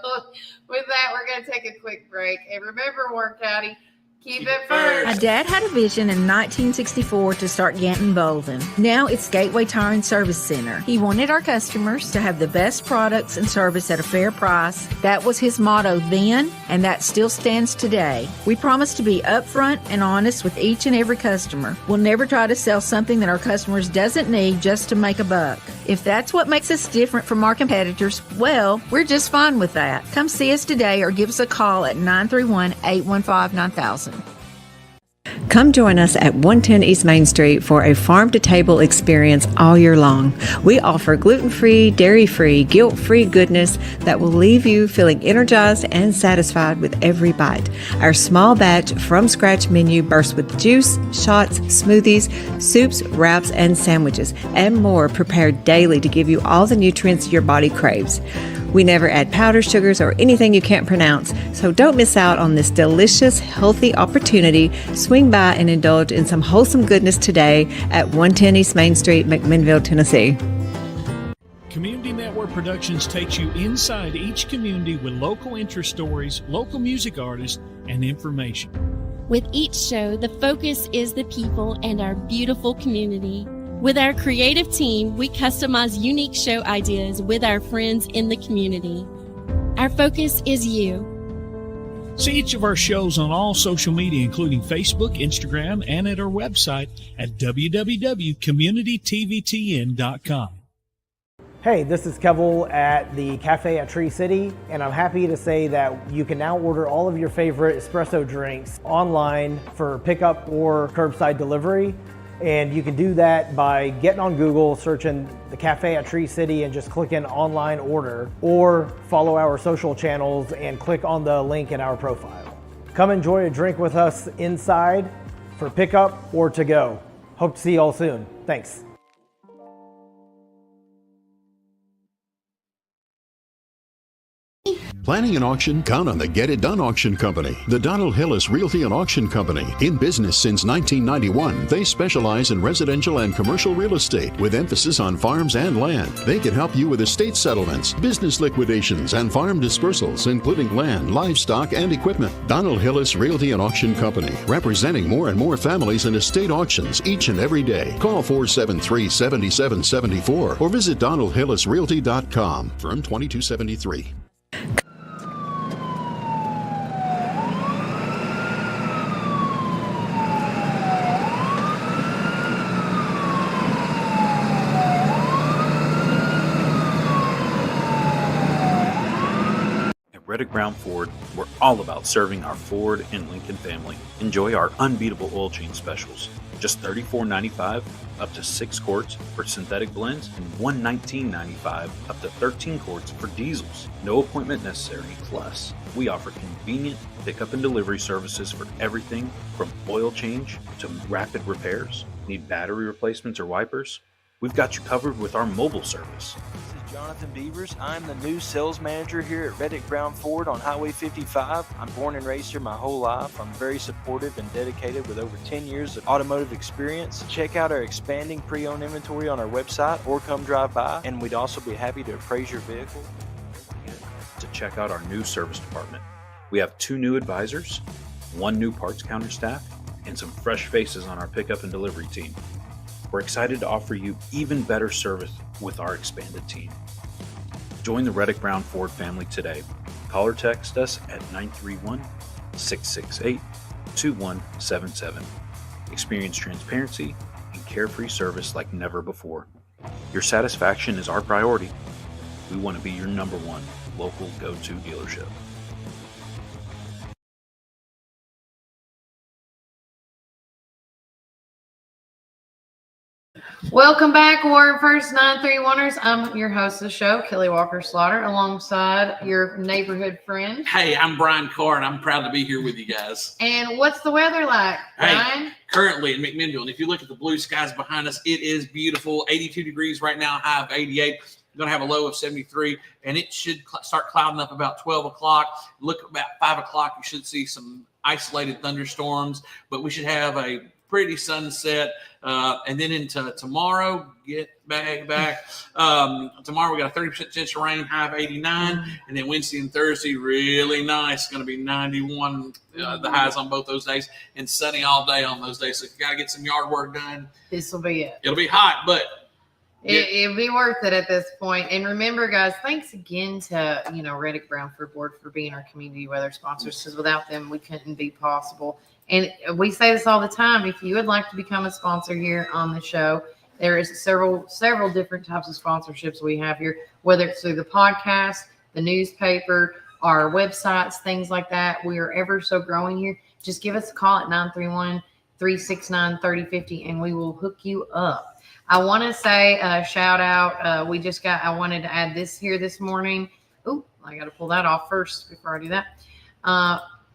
With that, we're going to take a quick break. And remember, Warren County, keep it first. My dad had a vision in 1964 to start Ganton Bolden. Now it's Gateway Tire and Service Center. He wanted our customers to have the best products and service at a fair price. That was his motto then, and that still stands today. We promise to be upfront and honest with each and every customer. We'll never try to sell something that our customers doesn't need just to make a buck. If that's what makes us different from our competitors, well, we're just fine with that. Come see us today or give us a call at 931-815-9000. Come join us at 110 East Main Street for a farm-to-table experience all year long. We offer gluten-free, dairy-free, guilt-free goodness that will leave you feeling energized and satisfied with every bite. Our small batch from-scratch menu bursts with juice, shots, smoothies, soups, wraps, and sandwiches, and more prepared daily to give you all the nutrients your body craves. We never add powder, sugars, or anything you can't pronounce, so don't miss out on this delicious, healthy opportunity. Swing by and indulge in some wholesome goodness today at 110 East Main Street, McMinnville, Tennessee. Community Network Productions takes you inside each community with local interest stories, local music artists, and information. With each show, the focus is the people and our beautiful community. With our creative team, we customize unique show ideas with our friends in the community. Our focus is you. See each of our shows on all social media, including Facebook, Instagram, and at our website at www.communitytvtn.com. Hey, this is Kevel at the Cafe at Tree City, and I'm happy to say that you can now order all of your favorite espresso drinks online for pickup or curbside delivery. And you can do that by getting on Google, searching the Cafe at Tree City and just clicking online order, or follow our social channels and click on the link in our profile. Come enjoy a drink with us inside for pickup or to go. Hope to see you all soon. Thanks. Planning an auction? Count on the Get It Done Auction Company. The Donald Hillis Realty and Auction Company. In business since 1991, they specialize in residential and commercial real estate with emphasis on farms and land. They can help you with estate settlements, business liquidations, and farm dispersals, including land, livestock, and equipment. Donald Hillis Realty and Auction Company, representing more and more families in estate auctions each and every day. Call 473-7774 or visit DonaldHillisRealty.com. Firm 2273. Reddick Brown Ford, we're all about serving our Ford and Lincoln family. Enjoy our unbeatable oil change specials. just $34.95 up to 6 quarts for synthetic blends and $119.95 up to 13 quarts for diesels. No appointment necessary. Plus, we offer convenient pickup and delivery services for everything from oil change to rapid repairs. Need battery replacements or wipers? We've got you covered with our mobile service. This is Jonathan Beavers. I'm the new sales manager here at Reddick Brown Ford on Highway 55. I'm born and raised here my whole life. I'm very supportive and dedicated with over 10 years of automotive experience. Check out our expanding pre-owned inventory on our website or come drive by, and we'd also be happy to appraise your vehicle. To check out our new service department. We have 2 new advisors, 1 new parts counter staff, and some fresh faces on our pickup and delivery team. We're excited to offer you even better service with our expanded team. Join the Reddick Brown Ford family today. Call or text us at 931-668-2177. Experience transparency and carefree service like never before. Your satisfaction is our priority. We want to be your number 1 local go-to dealership. Welcome back, Ward First 931ers. I'm your host of the show, Kelly Walker Slaughter, alongside your neighborhood friend. Hey, I'm Brian Carr, and I'm proud to be here with you guys. And what's the weather like, Brian? Hey, currently in McMinnville, and if you look at the blue skies behind us, it is beautiful. 82 degrees right now, high of 88. We're going to have a low of 73, and it should start clouding up about 12 o'clock. Look about 5 o'clock, you should see some isolated thunderstorms, but we should have a pretty sunset, and then into tomorrow, back. Tomorrow we got a 30% chance of rain, high of 89, and then Wednesday and Thursday, really nice, going to be 91, the highs on both those days, and sunny all day on those days. So if you got to get some yard work done, this will be it. It'll be hot, but it'll be worth it at this point. And remember, guys, thanks again to Reddick Brown Ford Board for being our community weather sponsors, because without them, we couldn't be possible. And we say this all the time. If you would like to become a sponsor here on the show, there is several different types of sponsorships we have here, whether it's through the podcast, the newspaper, our websites, things like that. We are ever so growing here. Just give us a call at 931-369-3050, and we will hook you up. I want to say a shout out. I wanted to add this here this morning. Oh, I got to pull that off first before I do that.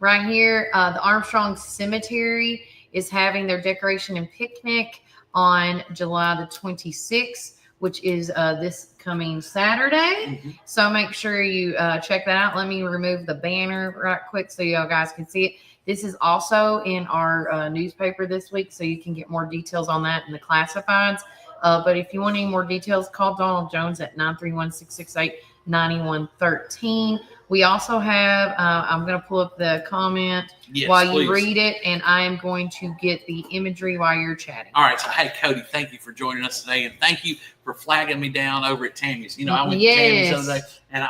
Right here, the Armstrong Cemetery is having their decoration and picnic on July the 26th, which is this coming Saturday. Mm-hmm. So make sure you check that out. Let me remove the banner right quick so y'all guys can see it. This is also in our newspaper this week, so you can get more details on that in the classifieds. But if you want any more details, call Donald Jones at 931-668-9113. We also have, I'm going to pull up the comment while you read it, and I am going to get the imagery while you're chatting. All right. So, hey, Cody, thank you for joining us today, and thank you for flagging me down over at Tammy's. I went to Tammy's the other day, and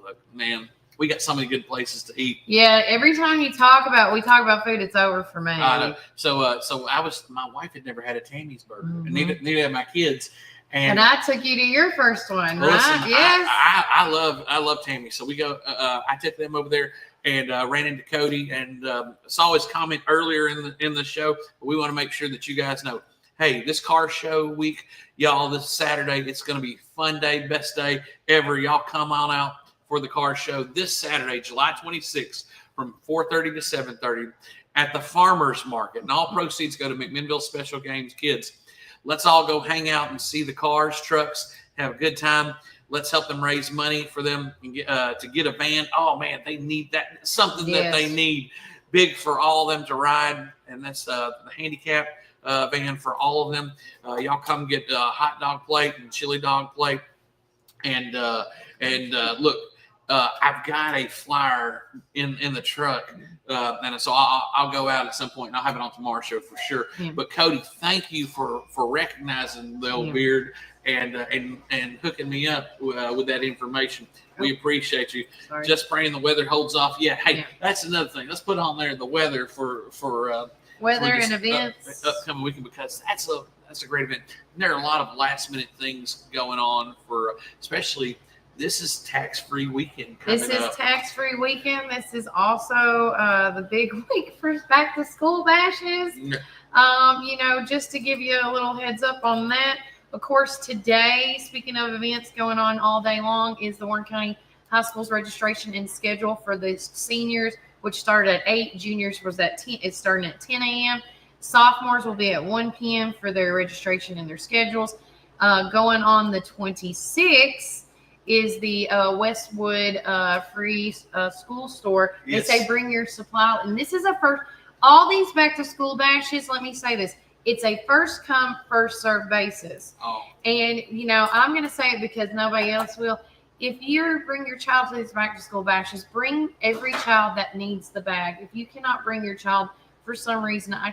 look, man, we got so many good places to eat. Yeah, every time we talk about food, it's over for me. I know. So my wife had never had a Tammy's burger, and neither had my kids. And I took you to your first one, right? Listen, yes. I love Tammy. So we go. I took them over there and ran into Cody, and saw his comment earlier in the show. But we want to make sure that you guys know, hey, this car show week, y'all, this Saturday, it's going to be fun day, best day ever. Y'all come on out for the car show this Saturday, July 26th, from 4:30 to 7:30 at the Farmers Market, and all proceeds go to McMinnville Special Games Kids. Let's all go hang out and see the cars, trucks, have a good time. Let's help them raise money for them and to get a van. Oh, man, they need that. Something that they need big for all of them to ride, and that's the handicap van for all of them. Y'all come get a hot dog plate and chili dog plate. And look, I've got a flyer in the truck, and so I'll go out at some point, and I'll have it on tomorrow's show for sure. Yeah. But Cody, thank you for recognizing the old beard and hooking me up with that information. We appreciate you. Sorry. Just praying the weather holds off. Yeah, hey, that's another thing. Let's put on there the weather for weather and events upcoming weekend, because that's a great event. And there are a lot of last minute things going on for especially. This is tax-free weekend coming up. This is tax-free weekend. This is also the big week for back-to-school bashes. Just to give you a little heads up on that, of course, today, speaking of events going on all day long, is the Warren County High School's registration and schedule for the seniors, which started at 8. Juniors was at 10. It's starting at 10 a.m. Sophomores will be at 1 p.m. for their registration and their schedules. Going on the 26th is the Westwood free school store. Yes. They say bring your supply. And this is a first, all these back to school bashes, let me say this. It's a first come, first serve basis. Oh. And, I'm going to say it because nobody else will. If you bring your child to these back to school bashes, bring every child that needs the bag. If you cannot bring your child for some reason, I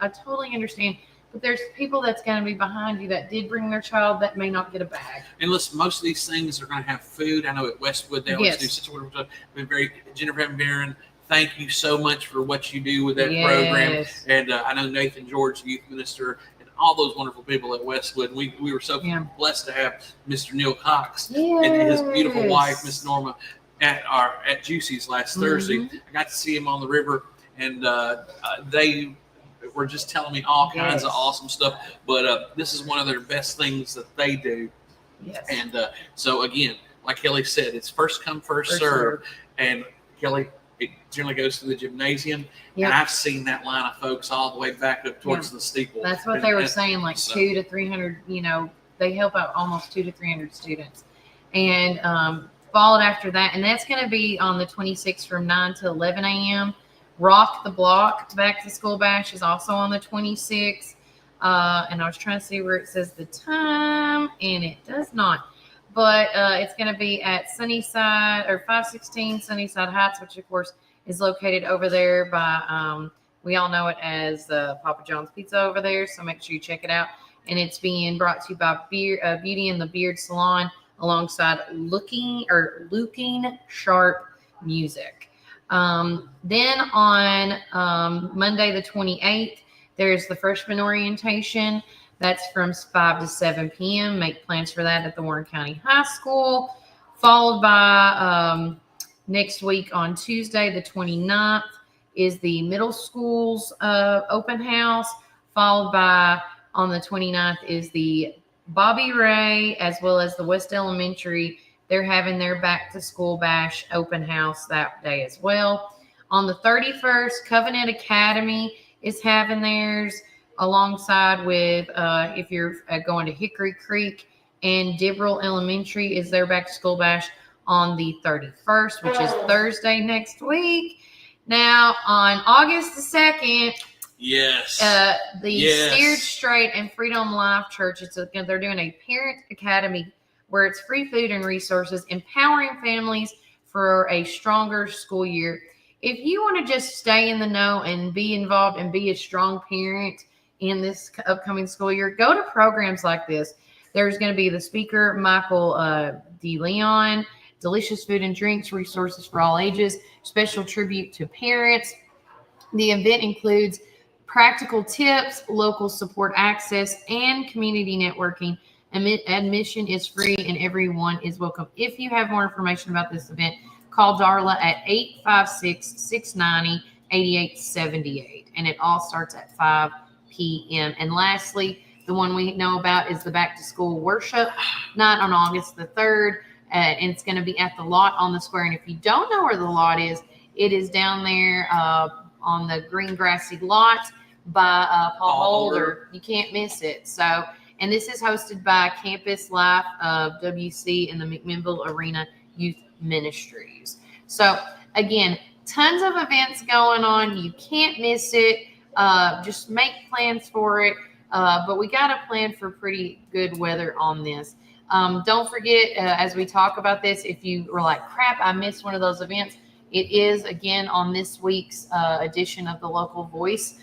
totally understand. But there's people that's going to be behind you that did bring their child that may not get a bag. And listen, most of these things are going to have food. I know at Westwood they always Yes. do such a wonderful job. Been very Jennifer and Barron. Thank you so much for what you do with that Yes. program. And I know Nathan George, the youth minister, and all those wonderful people at Westwood. We were so blessed to have Mr. Neil Cox and his beautiful wife, Miss Norma, at Juicy's last Thursday. I got to see him on the river, and they were just telling me all kinds of awesome stuff. But this is one of their best things that they do. Yes. And so again, like Kelly said, it's first come, first serve. And Kelly, it generally goes to the gymnasium. Yep. And I've seen that line of folks all the way back up towards the steeple. That's what they were saying, like 200 to 300, they help out almost 200 to 300 students. And followed after that, and that's going to be on the 26th from 9 to 11 a.m. Rock the Block back to school bash is also on the 26th. And I was trying to see where it says the time, and it does not. But it's going to be at Sunnyside, or 516 Sunnyside Heights, which, of course, is located over there by, we all know it as Papa John's Pizza over there, so make sure you check it out. And it's being brought to you by Beauty and the Beard Salon alongside Looking Sharp Music. Then on Monday the 28th, there's the freshman orientation. That's from 5 to 7 p.m. Make plans for that at the Warren County High School. Followed by next week on Tuesday the 29th is the middle school's open house. Followed by on the 29th is the Bobby Ray as well as the West Elementary. They're having their back to school bash open house that day as well. On the 31st, Covenant Academy is having theirs alongside with, if you're going to Hickory Creek, and Dibble Elementary is their back to school bash on the 31st, which is Thursday next week. Now on August the 2nd, Steered Straight and Freedom Life Church, they're doing a parent academy where it's free food and resources, empowering families for a stronger school year. If you want to just stay in the know and be involved and be a strong parent in this upcoming school year, go to programs like this. There's going to be the speaker, Michael DeLeon, delicious food and drinks, resources for all ages, special tribute to parents. The event includes practical tips, local support access, and community networking. Admission is free and everyone is welcome. If you have more information about this event, call Darla at 856-690-8878. And it all starts at 5 p.m. And lastly, the one we know about is the back to school worship night on August the 3rd. And it's going to be at the lot on the square. And if you don't know where the lot is, it is down there on the green grassy lot by Paul Holder. You can't miss it. So, and this is hosted by Campus Life of WC and the McMinnville Arena Youth Ministries. So again, tons of events going on. You can't miss it. Just make plans for it. But we got to plan for pretty good weather on this. Don't forget, as we talk about this, if you were like, crap, I missed one of those events, it is again on this week's edition of the Local Voice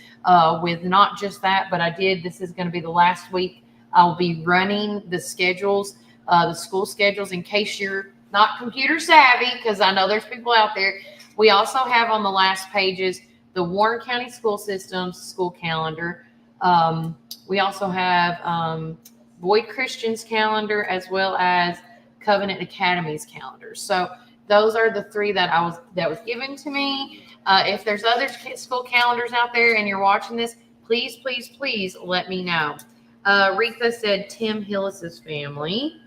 with not just that, but this is going to be the last week I'll be running the schedules, the school schedules, in case you're not computer savvy, because I know there's people out there. We also have on the last pages the Warren County School System's school calendar. We also have Boyd Christian's calendar as well as Covenant Academy's calendar. So those are the three that was given to me. If there's other school calendars out there and you're watching this, please, please, please let me know. Retha said Tim Hillis's family.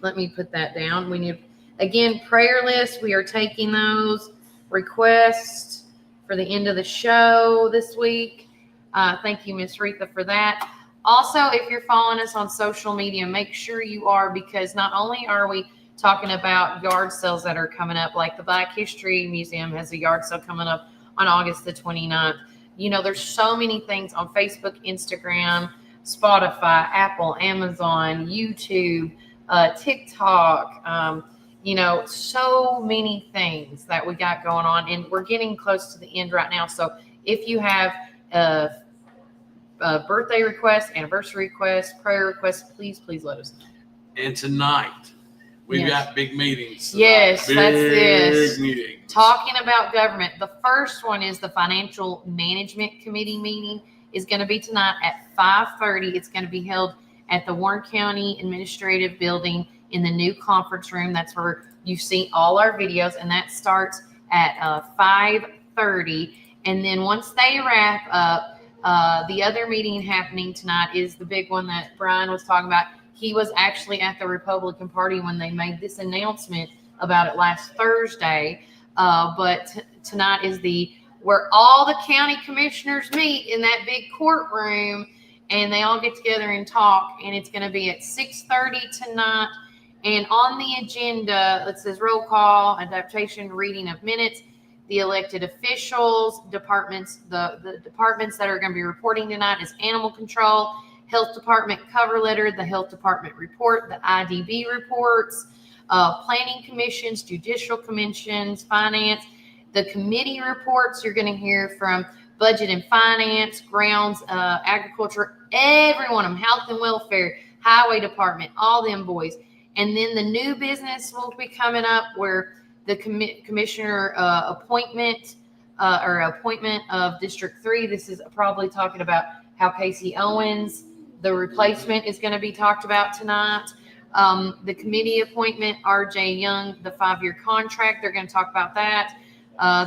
Let me put that down. We need, again, prayer list. We are taking those requests for the end of the show this week. Thank you, Miss Retha, for that. Also, if you're following us on social media, make sure you are, because not only are we talking about yard sales that are coming up, like the Black History Museum has a yard sale coming up on August the 29th. You know, there's so many things on Facebook, Instagram, Spotify, Apple, Amazon, YouTube, TikTok, you know, so many things that we got going on, and we're getting close to the end right now. So if you have birthday requests, anniversary requests, prayer requests, please let us know. And tonight, we've got big meetings. Yes, big that's this. Meetings. Talking about government. The first one is the Financial Management Committee meeting is going to be tonight at 5:30. It's going to be held at the Warren County Administrative Building in the new conference room. That's where you see all our videos, and that starts at 5:30. And then once they wrap up, the other meeting happening tonight is the big one that Brian was talking about. He was actually at the Republican Party when they made this announcement about it last Thursday. But tonight is where all the county commissioners meet in that big courtroom, and they all get together and talk. And it's going to be at 6:30 tonight. And on the agenda, it says roll call, adaptation, reading of minutes, the elected officials, departments. The departments that are going to be reporting tonight is animal control, health department cover letter, the health department report, the IDB reports, planning commissions, judicial commissions, finance, the committee reports. You're going to hear from budget and finance, grounds, agriculture, every one of them, health and welfare, highway department, all them boys. And then the new business will be coming up where the commissioner appointment of District 3. This is probably talking about how Casey Owens, the replacement, is going to be talked about tonight. The committee appointment, RJ Young, the 5-year contract, they're going to talk about that.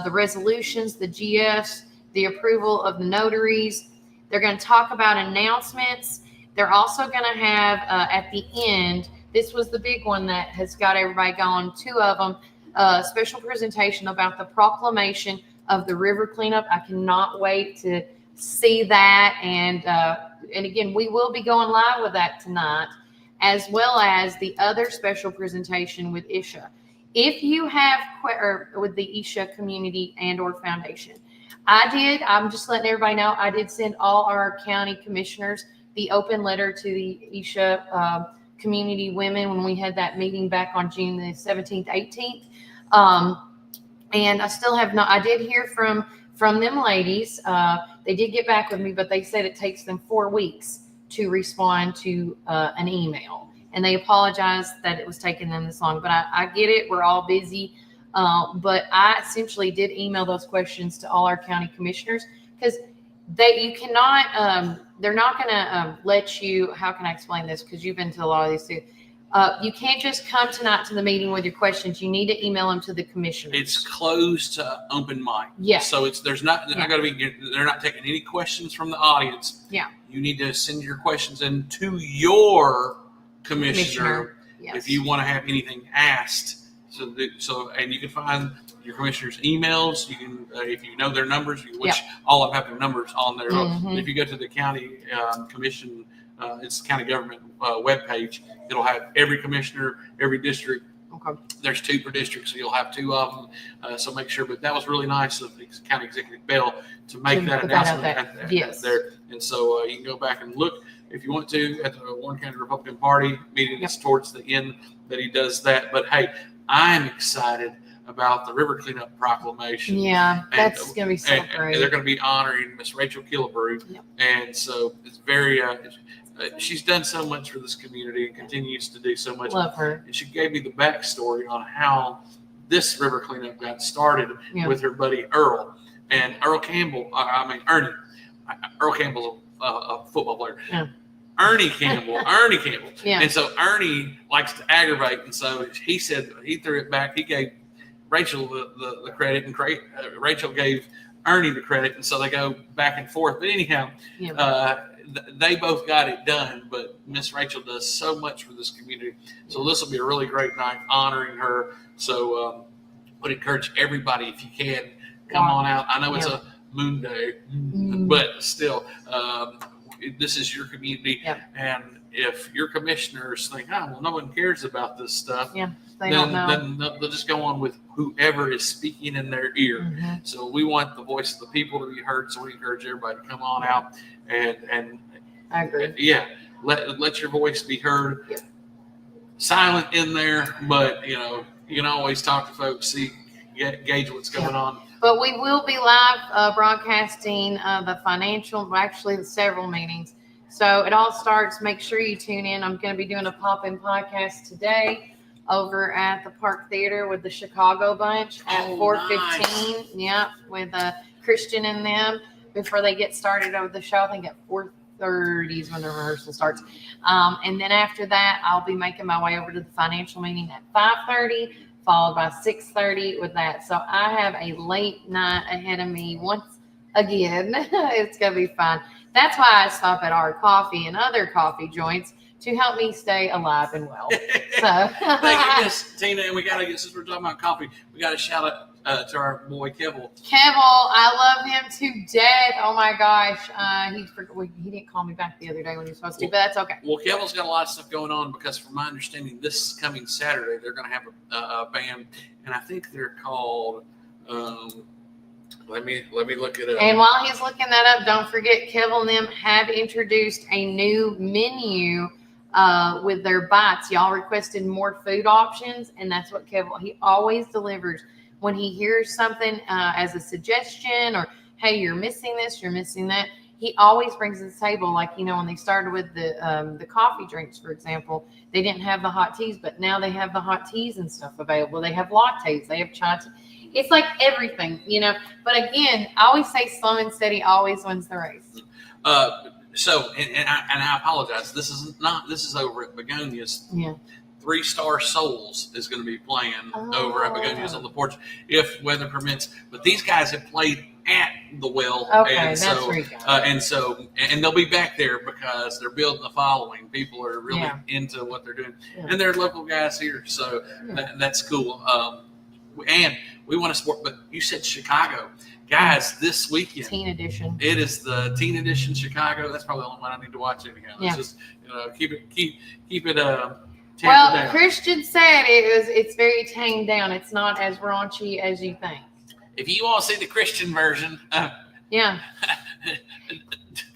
The resolutions, the GFs, the approval of the notaries. They're going to talk about announcements. They're also going to have at the end, this was the big one that has got everybody going, 2 of them, special presentation about the proclamation of the river cleanup. I cannot wait to see that. And again, we will be going live with that tonight, as well as the other special presentation with Isha. If you have, or with the Isha community and or foundation, I'm just letting everybody know, I did send all our county commissioners the open letter to the Isha community women when we had that meeting back on June the 17th, 18th. And I still have not, I did hear from them ladies. They did get back with me, but they said it takes them 4 weeks to respond to an email. And they apologized that it was taking them this long, but I get it. We're all busy. But I essentially did email those questions to all our county commissioners, because you cannot, they're not going to let you, how can I explain this? Because you've been to a lot of these too. You can't just come tonight to the meeting with your questions. You need to email them to the commissioners. It's closed to open mic. Yeah. So they're not taking any questions from the audience. Yeah. You need to send your questions in to your commissioner. Yes. If you want to have anything asked. And you can find your commissioner's emails. You can, if you know their numbers, which all of them have their numbers on there. Mm-hmm. If you go to the county commission, it's the county government webpage, it'll have every commissioner, every district. Okay. There's 2 per district, so you'll have 2 of them. So make sure. But that was really nice of the County Executive Bell to make that announcement there. And so you can go back and look if you want to at the Warren County Republican Party meeting. It's towards the end that he does that. But hey, I'm excited about the river cleanup proclamation. Yeah, that's going to be so great. And they're going to be honoring Miss Rachel Killebrew. Yep. And so it's very, she's done so much for this community and continues to do so much. Love her. And she gave me the backstory on how this river cleanup got started with her buddy Earl. And Ernie Campbell's a football player. Yeah. Ernie Campbell. Yeah. And so Ernie likes to aggravate. And so he said, he threw it back. He gave Rachel the credit, and Rachel gave Ernie the credit, and so they go back and forth. But anyhow, they both got it done. But Miss Rachel does so much for this community, so this will be a really great night honoring her. So would encourage everybody, if you can, come on out. I know it's a moon day, but still, this is your community, and if your commissioners think, well, no one cares about this stuff, then they'll just go on with whoever is speaking in their ear. So we want the voice of the people to be heard, so we encourage everybody to come on out and I agree. Let your voice be heard. Silent in there, but you can always talk to folks, gauge what's going on. But we will be live broadcasting the several meetings. So it all starts. Make sure you tune in. I'm going to be doing a pop-in podcast today over at the Park Theater with the Chicago bunch at 4:15. Nice. With Christian and them before they get started over the show. I think at 4:30 is when the rehearsal starts. And then after that, I'll be making my way over to the financial meeting at 5:30. Followed by 6:30 with that. So I have a late night ahead of me once again. It's going to be fun. That's why I stop at our coffee and other coffee joints to help me stay alive and well. So thank you, Miss Tina. And we got to since we're talking about coffee, we got to shout out to our boy Kevel. Kevel, I love him to death. Oh my gosh. He didn't call me back the other day when he was supposed to, but that's okay. Well, Kevel's got a lot of stuff going on because from my understanding, this coming Saturday, they're going to have a band, and I think they're called, let me look it up. And while he's looking that up, don't forget Kevel and them have introduced a new menu with their bites. Y'all requested more food options, and that's what Kevel, he always delivers. When he hears something as a suggestion or, hey, you're missing this, you're missing that, he always brings to the table. Like, when they started with the coffee drinks, for example, they didn't have the hot teas, but now they have the hot teas and stuff available. They have lattes, they have chai tea. It's like everything, But again, I always say slow and steady always wins the race. So, and I apologize. This is over at Begonia's. Yeah. 3-Star Souls is going to be playing over at Begonia's on the porch if weather permits. But these guys have played at the Well, and they'll be back there because they're building the following. People are really into what they're doing, and they're local guys here, so that's cool. And we want to support. But you said Chicago, guys, this weekend. Teen Edition. It is the Teen Edition Chicago. That's probably the only one I need to watch anyhow. It's just keep it. Well, down. Christian said it's very tamed down. It's not as raunchy as you think. If you want to see the Christian version,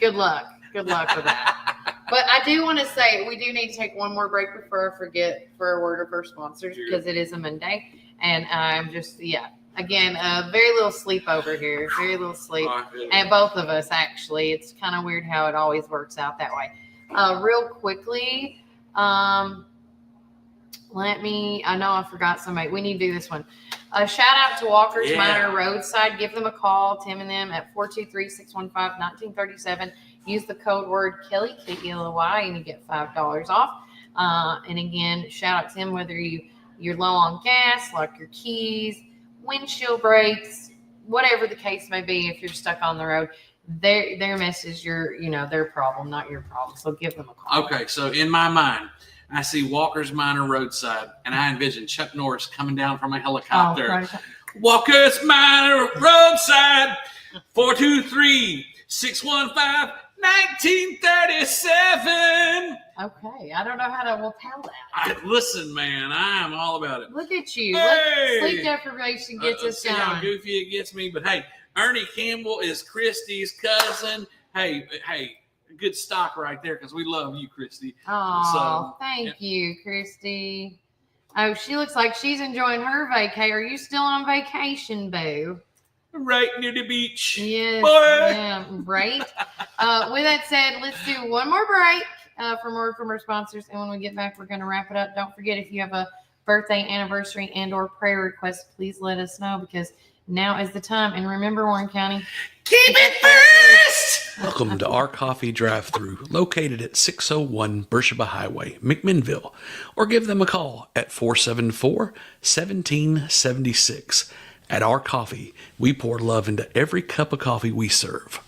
good luck with that. But I do want to say we do need to take one more break before I forget for a word of our sponsors because it is a Monday, and I'm just again very little sleep over here, very little sleep, and both of us actually. It's kind of weird how it always works out that way. Real quickly. I know I forgot somebody. We need to do this one. Shout out to Walker's Minor Roadside. Give them a call, Tim and them, at 423-615-1937. Use the code word Kelly, K-E-L-Y, and you get $5 off. And again, shout out to Tim, whether you're low on gas, like your keys, windshield brakes, whatever the case may be, if you're stuck on the road. Their mess is their problem, not your problem. So give them a call. Okay, so in my mind, I see Walker's Minor Roadside, and I envision Chuck Norris coming down from a helicopter. Right. Walker's Minor Roadside, 423-615-1937. Okay, I don't know how to lapel that. Listen, man, I am all about it. Look at you. Hey! Sleep deprivation gets us see down. how goofy it gets me, but hey, Ernie Campbell is Christy's cousin. Hey, good stock right there because we love you, Christy. Oh, thank you, Christy. Oh, she looks like she's enjoying her vacay. Are you still on vacation, boo? Right near the beach. Yes. Boy. Yeah, right. With that said, let's do one more break for more from our sponsors. And when we get back, we're going to wrap it up. Don't forget, if you have a birthday, anniversary, and or prayer request, please let us know because now is the time. And remember, Warren County, keep it first. Welcome to our coffee drive-thru located at 601 Beersheba Highway, McMinnville, or give them a call at 474-1776. At Our Coffee, we pour love into every cup of coffee we serve.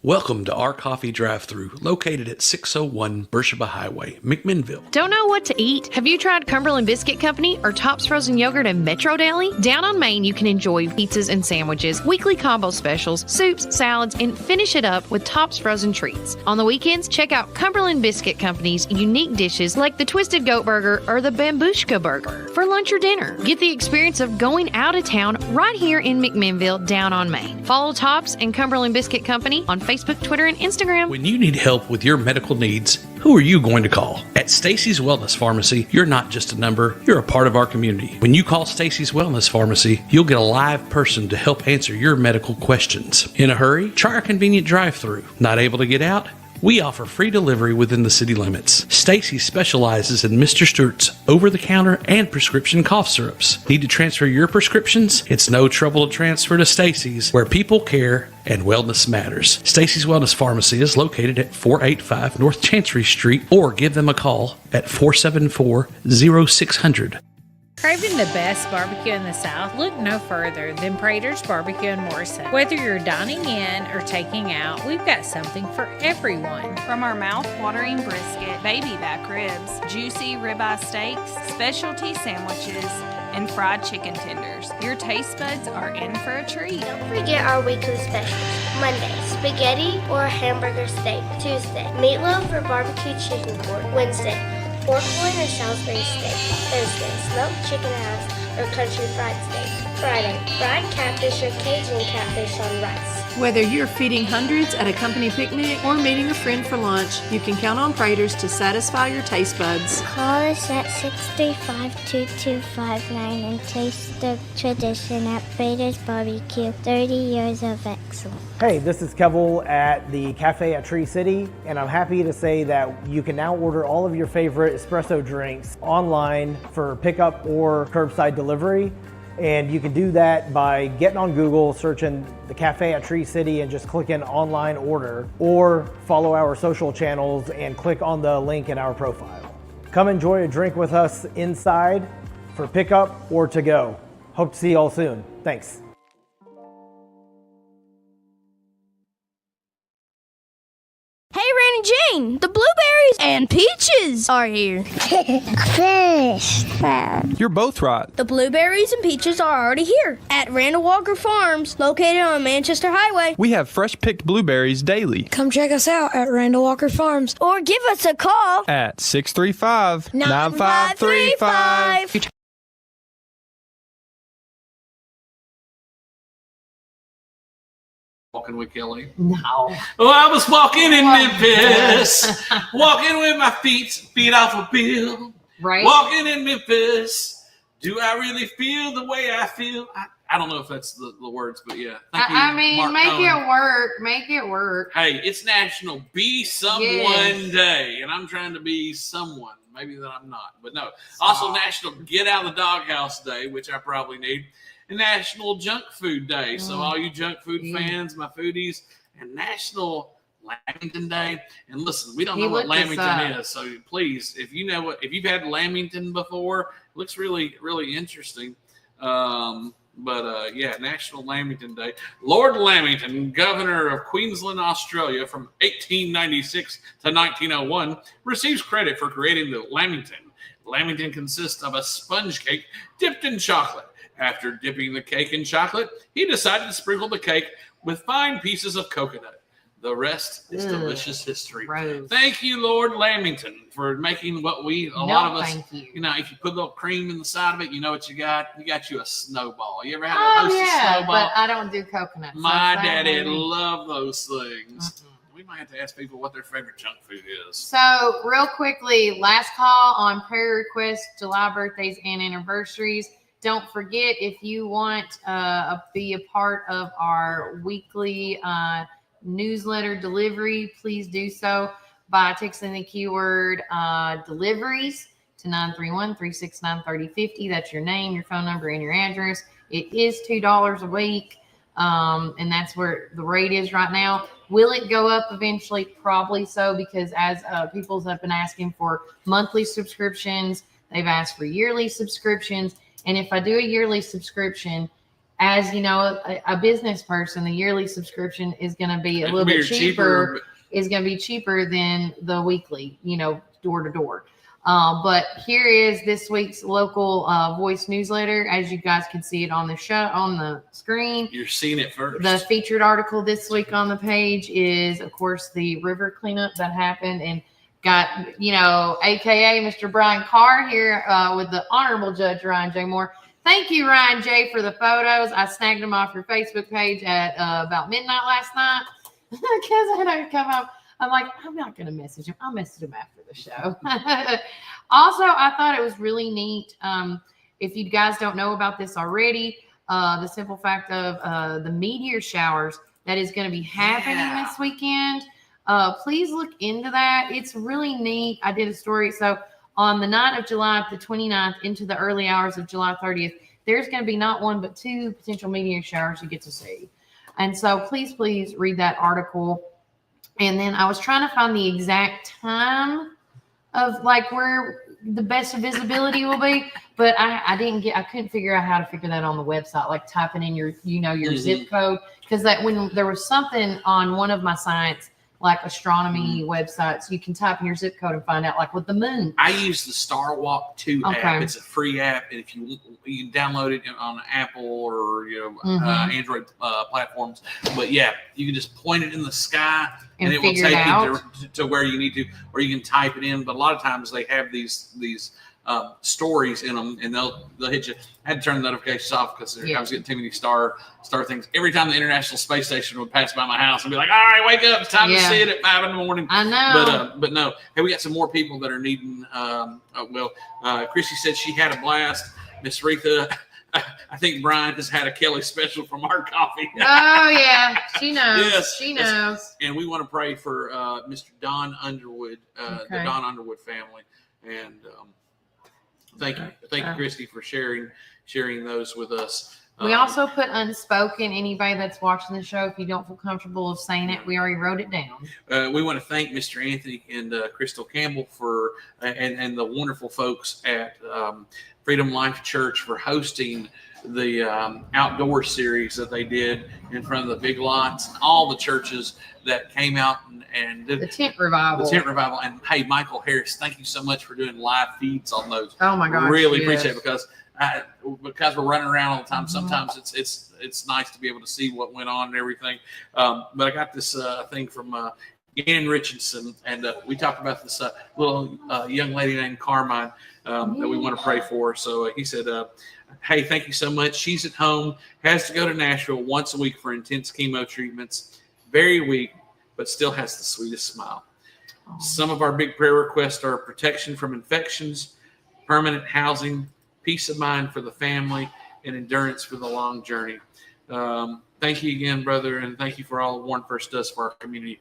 Welcome to Our Coffee Drive-Thru, located at 601 Beersheba Highway, McMinnville. Don't know what to eat? Have you tried Cumberland Biscuit Company or Tops Frozen Yogurt and Metro Deli? Down on Main, you can enjoy pizzas and sandwiches, weekly combo specials, soups, salads, and finish it up with Tops Frozen Treats. On the weekends, check out Cumberland Biscuit Company's unique dishes like the Twisted Goat Burger or the Bambushka Burger for lunch or dinner. Get the experience of going out of town right here in McMinnville, down on Main. Follow Tops and Cumberland Biscuit Company on Facebook, Twitter, and Instagram. When you need help with your medical needs, who are you going to call? At Stacy's Wellness Pharmacy, you're not just a number, you're a part of our community. When you call Stacy's Wellness Pharmacy, you'll get a live person to help answer your medical questions. In a hurry? Try our convenient drive-thru. Not able to get out? We offer free delivery within the city limits. Stacy specializes in Mr. Stewart's over-the-counter and prescription cough syrups. Need to transfer your prescriptions? It's no trouble to transfer to Stacy's, where people care and wellness matters. Stacy's Wellness Pharmacy is located at 485 North Chancery Street, or give them a call at 474-0600. Craving the best barbecue in the South? Look no further than Prater's Barbecue in Morrison. Whether you're dining in or taking out, we've got something for everyone. From our mouth-watering brisket, baby back ribs, juicy ribeye steaks, specialty sandwiches, and fried chicken tenders, your taste buds are in for a treat. Don't forget our weekly specials. Monday, spaghetti or hamburger steak. Tuesday, meatloaf or barbecue chicken pork. Wednesday, pork loin or Salisbury steak. Thursday, smoked chicken halves or country fried steak. Friday, fried catfish or Cajun catfish on rice. Whether you're feeding hundreds at a company picnic or meeting a friend for lunch, you can count on Prater's to satisfy your taste buds. Call us at 635-2259 and taste the tradition at Prater's Barbecue. 30 years of excellence. Hey, this is Kevel at the Cafe at Tree City, and I'm happy to say that you can now order all of your favorite espresso drinks online for pickup or curbside delivery. And you can do that by getting on Google, searching the Cafe at Tree City and just clicking online order, or follow our social channels and click on the link in our profile. Come enjoy a drink with us inside for pickup or to go. Hope to see you all soon. Thanks. Hey, Randy Jane, the blueberries and peaches are here. Fish. You're both right. The blueberries and peaches are already here at Randall Walker Farms, located on Manchester Highway. We have fresh picked blueberries daily. Come check us out at Randall Walker Farms or give us a call At 635-9535. Walking with Kelly. No. Oh, I was walking in Memphis, walking with my feet off a bill. Right. Walking in Memphis. Do I really feel the way I feel? I don't know if that's the words, but yeah. Thank you, I mean, Mark make Cohen. it work. Make it work. Hey, it's National Be Someone Yes. Day, and I'm trying to be someone. Maybe that I'm not, but no. Also, National Get Out of the Doghouse Day, which I probably need, and National Junk Food Day. So all you junk food fans, my foodies, and National Lamington Day. And listen, we don't know what Lamington is, so please, if you know if you've had Lamington before, it looks really, really interesting. Yeah, National Lamington Day. Lord Lamington, governor of Queensland, Australia from 1896 to 1901, receives credit for creating the Lamington. Lamington consists of a sponge cake dipped in chocolate. After dipping the cake in chocolate, he decided to sprinkle the cake with fine pieces of coconut. The rest is delicious history. Gross. Thank you, Lord Lamington, for making what a lot of us, if you put a little cream in the side of it, you know what you got? You got you a snowball. You ever had a snowball? But I don't do coconut. My daddy loved those things. We might have to ask people what their favorite junk food is. So, real quickly, last call on prayer requests, July birthdays, and anniversaries. Don't forget, if you want to be a part of our weekly newsletter delivery, please do so by texting the keyword deliveries to 931-369-3050. That's your name, your phone number, and your address. It is $2 a week, and that's where the rate is right now. Will it go up eventually? Probably so, because as people have been asking for monthly subscriptions, they've asked for yearly subscriptions. And if I do a yearly subscription, as you know, a business person, the yearly subscription is going to be a little bit cheaper. Is going to be cheaper than the weekly, door to door. But here is this week's local voice newsletter. As you guys can see it on the screen. You're seeing it first. The featured article this week on the page is, of course, the river cleanup that happened, and got, AKA Mr. Brian Carr here with the Honorable Judge Ryan J. Moore. Thank you, Ryan J., for the photos. I snagged them off your Facebook page at about midnight last night because I had to come up. I'm like, I'm not going to message him. I'll message him after the show. Also, I thought it was really neat. If you guys don't know about this already, the simple fact of the meteor showers that is going to be happening this weekend. Please look into that. It's really neat. I did a story. So on the night of July the 29th into the early hours of July 30th, there's going to be not one but two potential meteor showers you get to see. And so please read that article. And then I was trying to find the exact time of where the best visibility will be, but I couldn't figure out how to figure that on the website, like typing in your zip code. Because when there was something on one of my sites, like astronomy websites, you can type in your zip code and find out, like with the moon. I use the Star Walk 2 app. It's a free app, and if you can download it on Apple or Android platforms. But yeah, you can just point it in the sky, and it will take you to where you need to, or you can type it in. But a lot of times they have these stories in them, and they'll hit you. I had to turn the notifications off because I was getting too many star things. Every time the International Space Station would pass by my house, I'd be like, all right, wake up. It's time to see it at 5 in the morning. I know. But no. Hey, we got some more people that are needing, Chrissy said she had a blast. Miss Retha, I think Brian has had a Kelly special from our coffee. Oh, yeah. She knows. Yes. She knows. And we want to pray for Mr. Don Underwood, the Don Underwood family. And thank you, Christy, for sharing those with us. We also put unspoken. Anybody that's watching the show, if you don't feel comfortable of saying it, we already wrote it down. We want to thank Mr. Anthony and Crystal Campbell for and the wonderful folks at Freedom Life Church for hosting the outdoor series that they did in front of the big lots, and all the churches that came out and did the tent revival. And hey, Michael Harris, thank you so much for doing live feeds on those. Oh my gosh, really appreciate it because we're running around all the time. Sometimes it's nice to be able to see what went on and everything. But I got this thing from Gannon Richardson, and we talked about this little young lady named Carmine that we want to pray for. So he said, hey, thank you so much. She's at home, has to go to Nashville once a week for intense chemo treatments. Very weak, but still has the sweetest smile. Some of our big prayer requests are protection from infections, permanent housing, peace of mind for the family, and endurance for the long journey. Thank you again, brother, and thank you for all One First does for our community.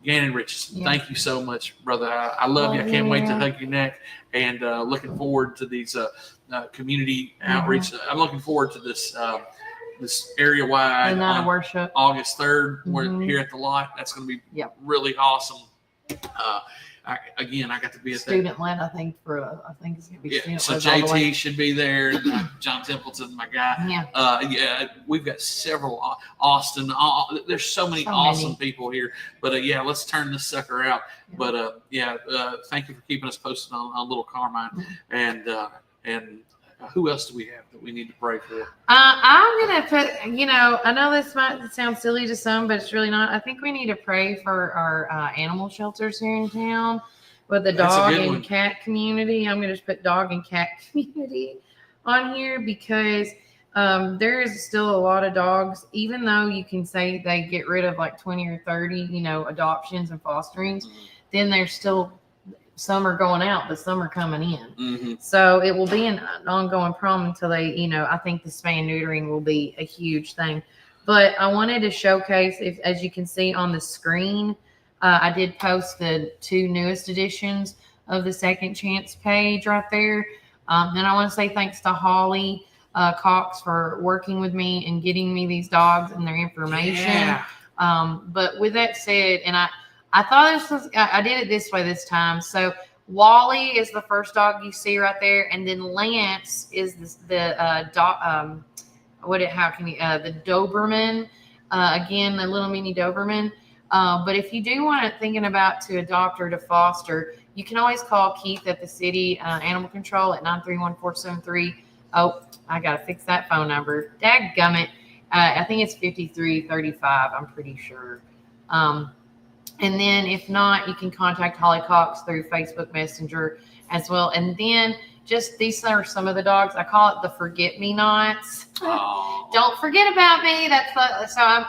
Gannon Richardson, thank you so much, brother. I love you. I can't wait to hug your neck, and looking forward to these community outreach. I'm looking forward to this area-wide on worship August 3rd. We're here at the lot. That's going to be really awesome. I got to be at student led. I think it's going to be student led. So JT should be there. John Templeton, my guy. We've got several. Austin. There's so many awesome people here. But let's turn this sucker out. But thank you for keeping us posted on little Carmine. And who else do we have that we need to pray for? I'm going to put, I know this might sound silly to some, but it's really not. I think we need to pray for our animal shelters here in town with the dog and cat community. I'm going to just put dog and cat community on here because there is still a lot of dogs, even though you can say they get rid of like 20 or 30, adoptions and fosterings, then there's still some are going out, but some are coming in. So it will be an ongoing problem until they, I think the spay neutering will be a huge thing. But I wanted to showcase, as you can see on the screen, I did post the 2 newest editions of the Second Chance page right there. And I want to say thanks to Holly Cox for working with me and getting me these dogs and their information. But with that said, and I thought I did it this way this time. So Wally is the first dog you see right there. And then Lance is the how can you, the Doberman, again, the little mini Doberman. But if you do want to thinking about to adopt or to foster, you can always call Keith at the city animal control at 931-473. Oh, I got to fix that phone number. Dadgummit. I think it's 5335. I'm pretty sure. And then if not, you can contact Holly Cox through Facebook Messenger as well. And then just these are some of the dogs. I call it the forget-me-nots. Don't forget about me.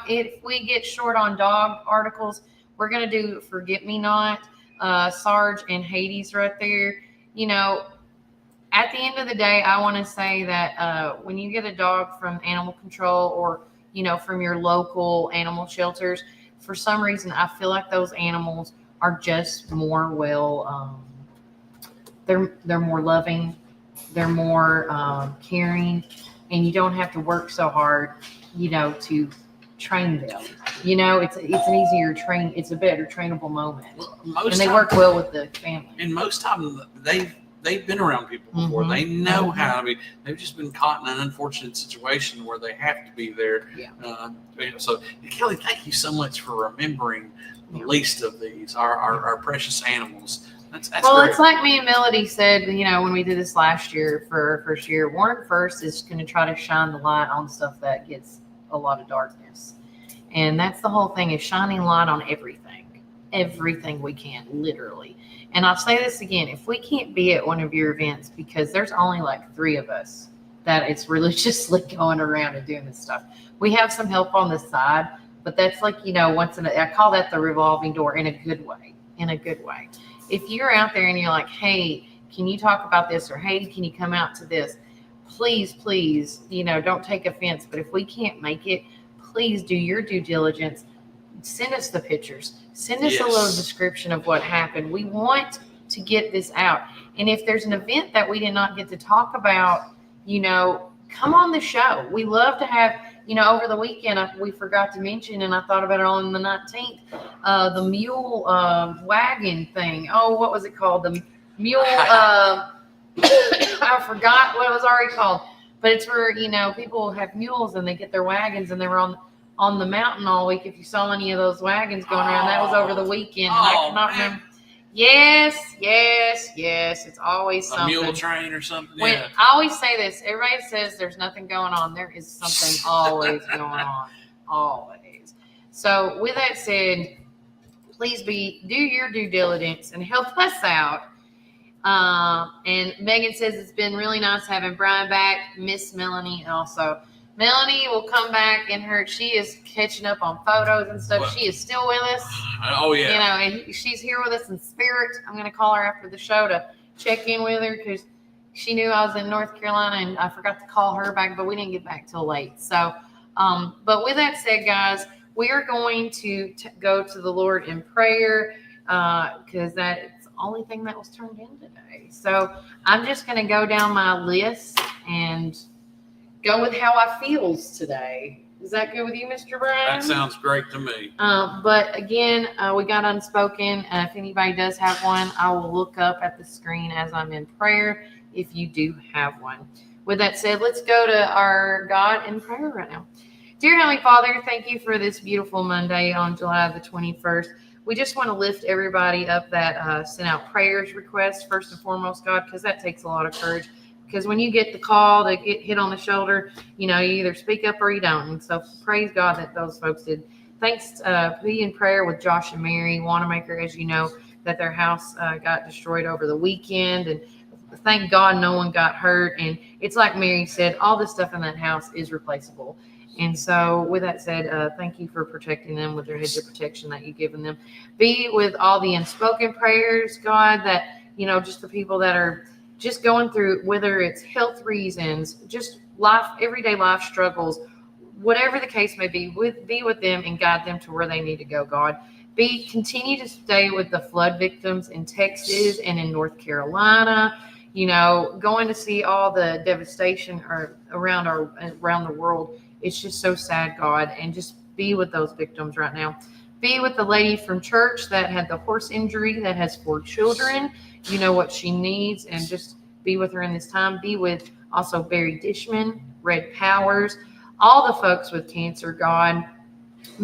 If we get short on dog articles, we're going to do forget-me-not. Sarge and Hades right there. You know, at the end of the day, I want to say that when you get a dog from animal control or, you know, from your local animal shelters, for some reason, I feel like those animals are just more they're more loving, they're more caring, and you don't have to work so hard, you know, to train them. You know, it's an easier train. It's a better trainable moment, and they work well with the family. And most times they've been around people before. They know how to be. They've just been caught in an unfortunate situation where they have to be there. Yeah. So Kelly, thank you so much for remembering the least of these, our precious animals. That's well, great. It's like me and Melody said, you know, when we did this last year for our first year, Warren First is going to try to shine the light on stuff that gets a lot of darkness. And that's the whole thing, is shining light on everything we can, literally. And I'll say this again, if we can't be at one of your events, because there's only like 3 of us that it's religiously going around and doing this stuff. We have some help on the side, but that's like, you know, I call that the revolving door in a good way, If you're out there and you're like, hey, can you talk about this? Or, hey, can you come out to this? Please, you know, don't take offense. But if we can't make it, please do your due diligence. Send us the pictures. Send us a little description of what happened. We want to get this out. And if there's an event that we did not get to talk about, you know, come on the show. We love to have, you know, over the weekend, we forgot to mention, and I thought about it on the 19th, the mule wagon thing. Oh, what was it called? The mule, I forgot what it was already called. But it's where, you know, people have mules and they get their wagons, and they were on the mountain all week. If you saw any of those wagons going around, that was over the weekend. And I cannot remember. Yes. It's always something. A mule train or something. I always say this. Everybody says there's nothing going on. There is something always going on. Always. So with that said, please do your due diligence and help us out. And Megan says it's been really nice having Brian back. Miss Melanie also. Melanie will come back she is catching up on photos and stuff. She is still with us. Oh, yeah. You know, and she's here with us in spirit. I'm going to call her after the show to check in with her because she knew I was in North Carolina and I forgot to call her back, but we didn't get back till late. So, but with that said, guys, we are going to go to the Lord in prayer because that's the only thing that was turned in today. So I'm just going to go down my list and go with how I feels today. Is that good with you, Mr. Brian? That sounds great to me. But again, we got unspoken. If anybody does have one, I will look up at the screen as I'm in prayer if you do have one. With that said, let's go to our God in prayer right now. Dear Heavenly Father, thank you for this beautiful Monday on July the 21st. We just want to lift everybody up that sent out prayers requests, first and foremost, God, because that takes a lot of courage. Because when you get the call to get hit on the shoulder, you know, you either speak up or you don't. And so praise God that those folks did. Thanks, be in prayer with Josh and Mary Wanamaker, as you know, that their house got destroyed over the weekend. And thank God no one got hurt. And it's like Mary said, all the stuff in that house is replaceable. And so with that said, thank you for protecting them with their hedge of protection that you've given them. Be with all the unspoken prayers, God, that, you know, just the people that are just going through, whether it's health reasons, just life, everyday life struggles, whatever the case may be, be with them and guide them to where they need to go, God. Continue to stay with the flood victims in Texas and in North Carolina, you know, going to see all the devastation around the world. It's just so sad, God, and just be with those victims right now. Be with the lady from church that had the horse injury that has 4 children. You know what she needs, and just be with her in this time. Be with also Barry Dishman, Red Powers, all the folks with cancer, God.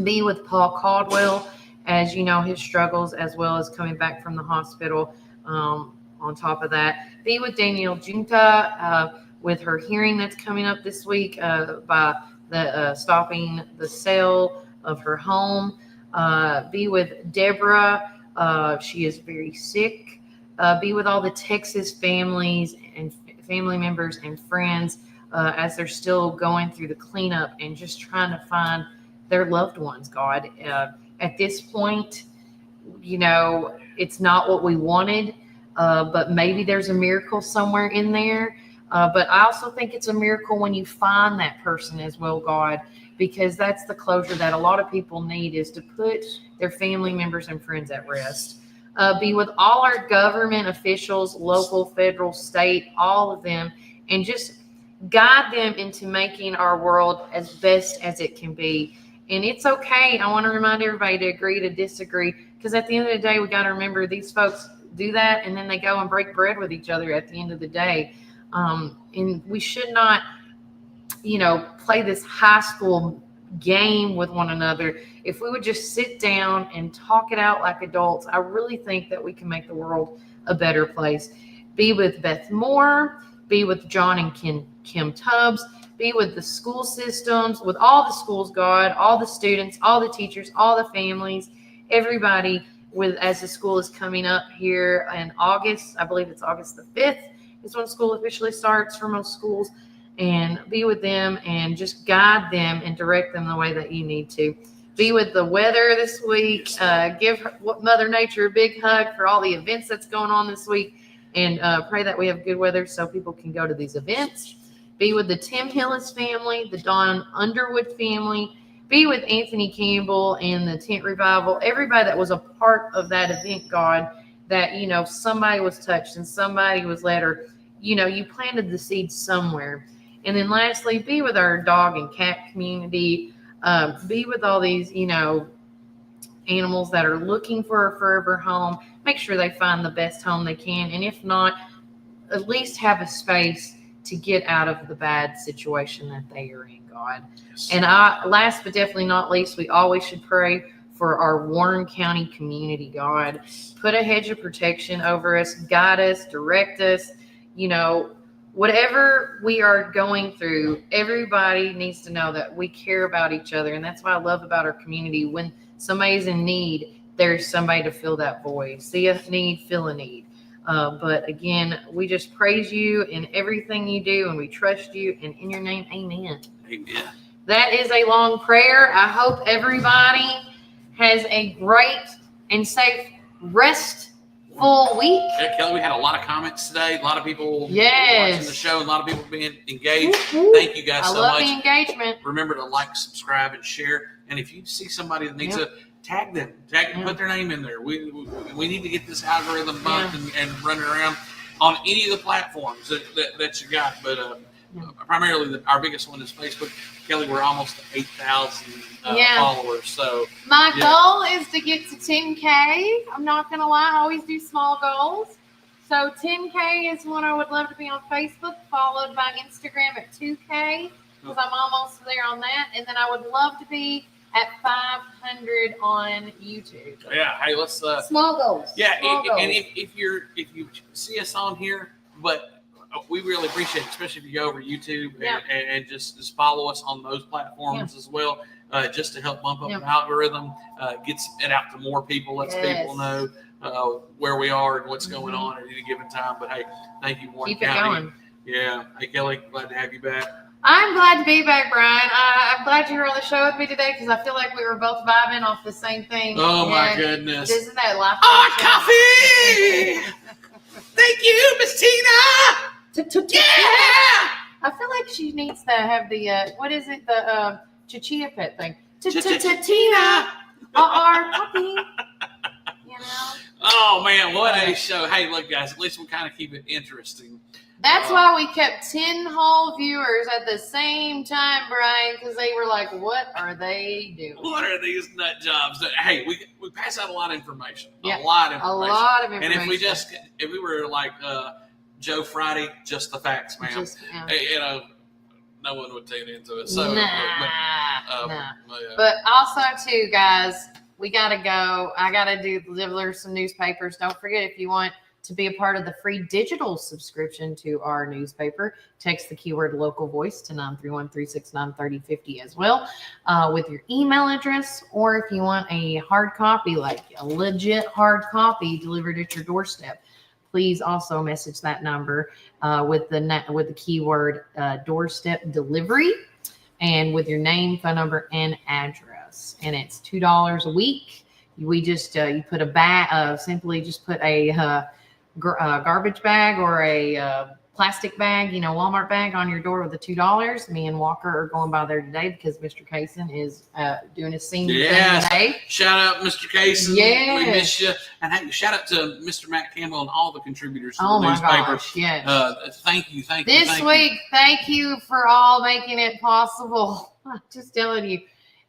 Be with Paul Caldwell, as you know, his struggles, as well as coming back from the hospital. On top of that, be with Danielle Junta with her hearing that's coming up this week by the stopping the sale of her home. Be with Deborah. She is very sick. Be with all the Texas families and family members and friends as they're still going through the cleanup and just trying to find their loved ones, God. At this point, you know, it's not what we wanted, but maybe there's a miracle somewhere in there. But I also think it's a miracle when you find that person as well, God, because that's the closure that a lot of people need, is to put their family members and friends at rest. Be with all our government officials, local, federal, state, all of them, and just guide them into making our world as best as it can be. And it's okay. I want to remind everybody to agree to disagree, because at the end of the day, we got to remember these folks do that, and then they go and break bread with each other at the end of the day. And we should not, you know, play this high school game with one another. If we would just sit down and talk it out like adults, I really think that we can make the world a better place. Be with Beth Moore. Be with John and Kim Tubbs. Be with the school systems, with all the schools, God, all the students, all the teachers, all the families, everybody with as the school is coming up here in August. I believe it's August the 5th is when school officially starts for most schools. And be with them and just guide them and direct them the way that you need to. Be with the weather this week. Give Mother Nature a big hug for all the events that's going on this week. And pray that we have good weather so people can go to these events. Be with the Tim Hillis family, the Don Underwood family. Be with Anthony Campbell and the Tent Revival. Everybody that was a part of that event, God, that, you know, somebody was touched and somebody was led, or, you know, you planted the seed somewhere. And then lastly, be with our dog and cat community. Be with all these, you know, animals that are looking for a forever home. Make sure they find the best home they can. And if not, at least have a space to get out of the bad situation that they are in, God. Yes. And last but definitely not least, we always should pray for our Warren County community, God. Put a hedge of protection over us, guide us, direct us. You know, whatever we are going through, everybody needs to know that we care about each other. And that's what I love about our community. When somebody's in need, there's somebody to fill that void. See a need, fill a need. But again, we just praise you in everything you do, and we trust you. And in your name, amen. Amen. That is a long prayer. I hope everybody has a great and safe, restful week. Yeah, Kelly, we had a lot of comments today. A lot of people watching the show, and a lot of people being engaged. Woo-hoo. Thank you guys so much. I love the engagement. Remember to like, subscribe, and share. And if you see somebody that needs tag them, put their name in there. We need to get this algorithm bumped and running around on any of the platforms that you got. But primarily, our biggest one is Facebook. Kelly, we're almost 8,000 followers. So my goal is to get to 10K. I'm not gonna lie, I always do small goals. So 10K is one I would love to be on Facebook, followed by Instagram at 2K, because I'm almost there on that. And then I would love to be at 500 on YouTube. Yeah, hey, let's small goals. Yeah, small goals. And if you see us on here, but we really appreciate it, especially if you go over YouTube and just follow us on those platforms as well, just to help bump up the algorithm, gets it out to more people, lets people know where we are and what's going on at any given time. But hey, thank you, Warren County. Keep it going. Yeah. Hey, Kelly, glad to have you back. I'm glad to be back, Brian. I'm glad you were on the show with me today, because I feel like we were both vibing off the same thing. Oh, my goodness. Isn't that life? Coffee! Thank you, Miss Tina! Yeah! I feel like she needs to have the, what is it? The Chia Pet thing. Tina! Our puppy. You know? Oh, man, what a show. Hey, look, guys, at least we kind of keep it interesting. That's why we kept 10 whole viewers at the same time, Brian, because they were like, what are they doing? What are these nut jobs? Hey, we pass out a lot of information. Yeah, a lot of information. And if we were like Joe Friday, just the facts, man. Just, you know, no one would tune into it. So, Nah. But also, too, guys, we got to go. I got to deliver some newspapers. Don't forget, if you want to be a part of the free digital subscription to our newspaper, text the keyword local voice to 931-369-3050 as well with your email address. Or if you want a hard copy, like a legit hard copy delivered at your doorstep, please also message that number with the keyword doorstep delivery and with your name, phone number, and address. And it's $2 a week. We just you put a bag, simply just put a garbage bag or a plastic bag, Walmart bag on your door with the $2. Me and Walker are going by there today because Mr. Kaysen is doing his senior thing today. Shout out, Mr. Kaysen. Yes. We miss you. And hey, shout out to Mr. Matt Campbell and all the contributors to Oh the my newspaper. gosh, yes. Thank you. This week, thank you for all making it possible. I'm just telling you.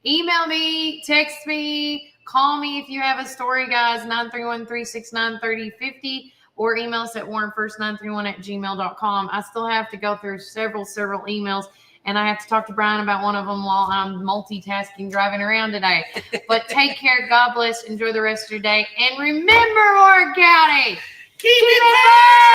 Email me, text me, call me if you have a story, guys, 931-369-3050. Or email us at warrenfirst931@gmail.com. I still have to go through several emails, and I have to talk to Brian about one of them while I'm multitasking driving around today. But take care. God bless. Enjoy the rest of your day. And remember, Warren County, keep it fun!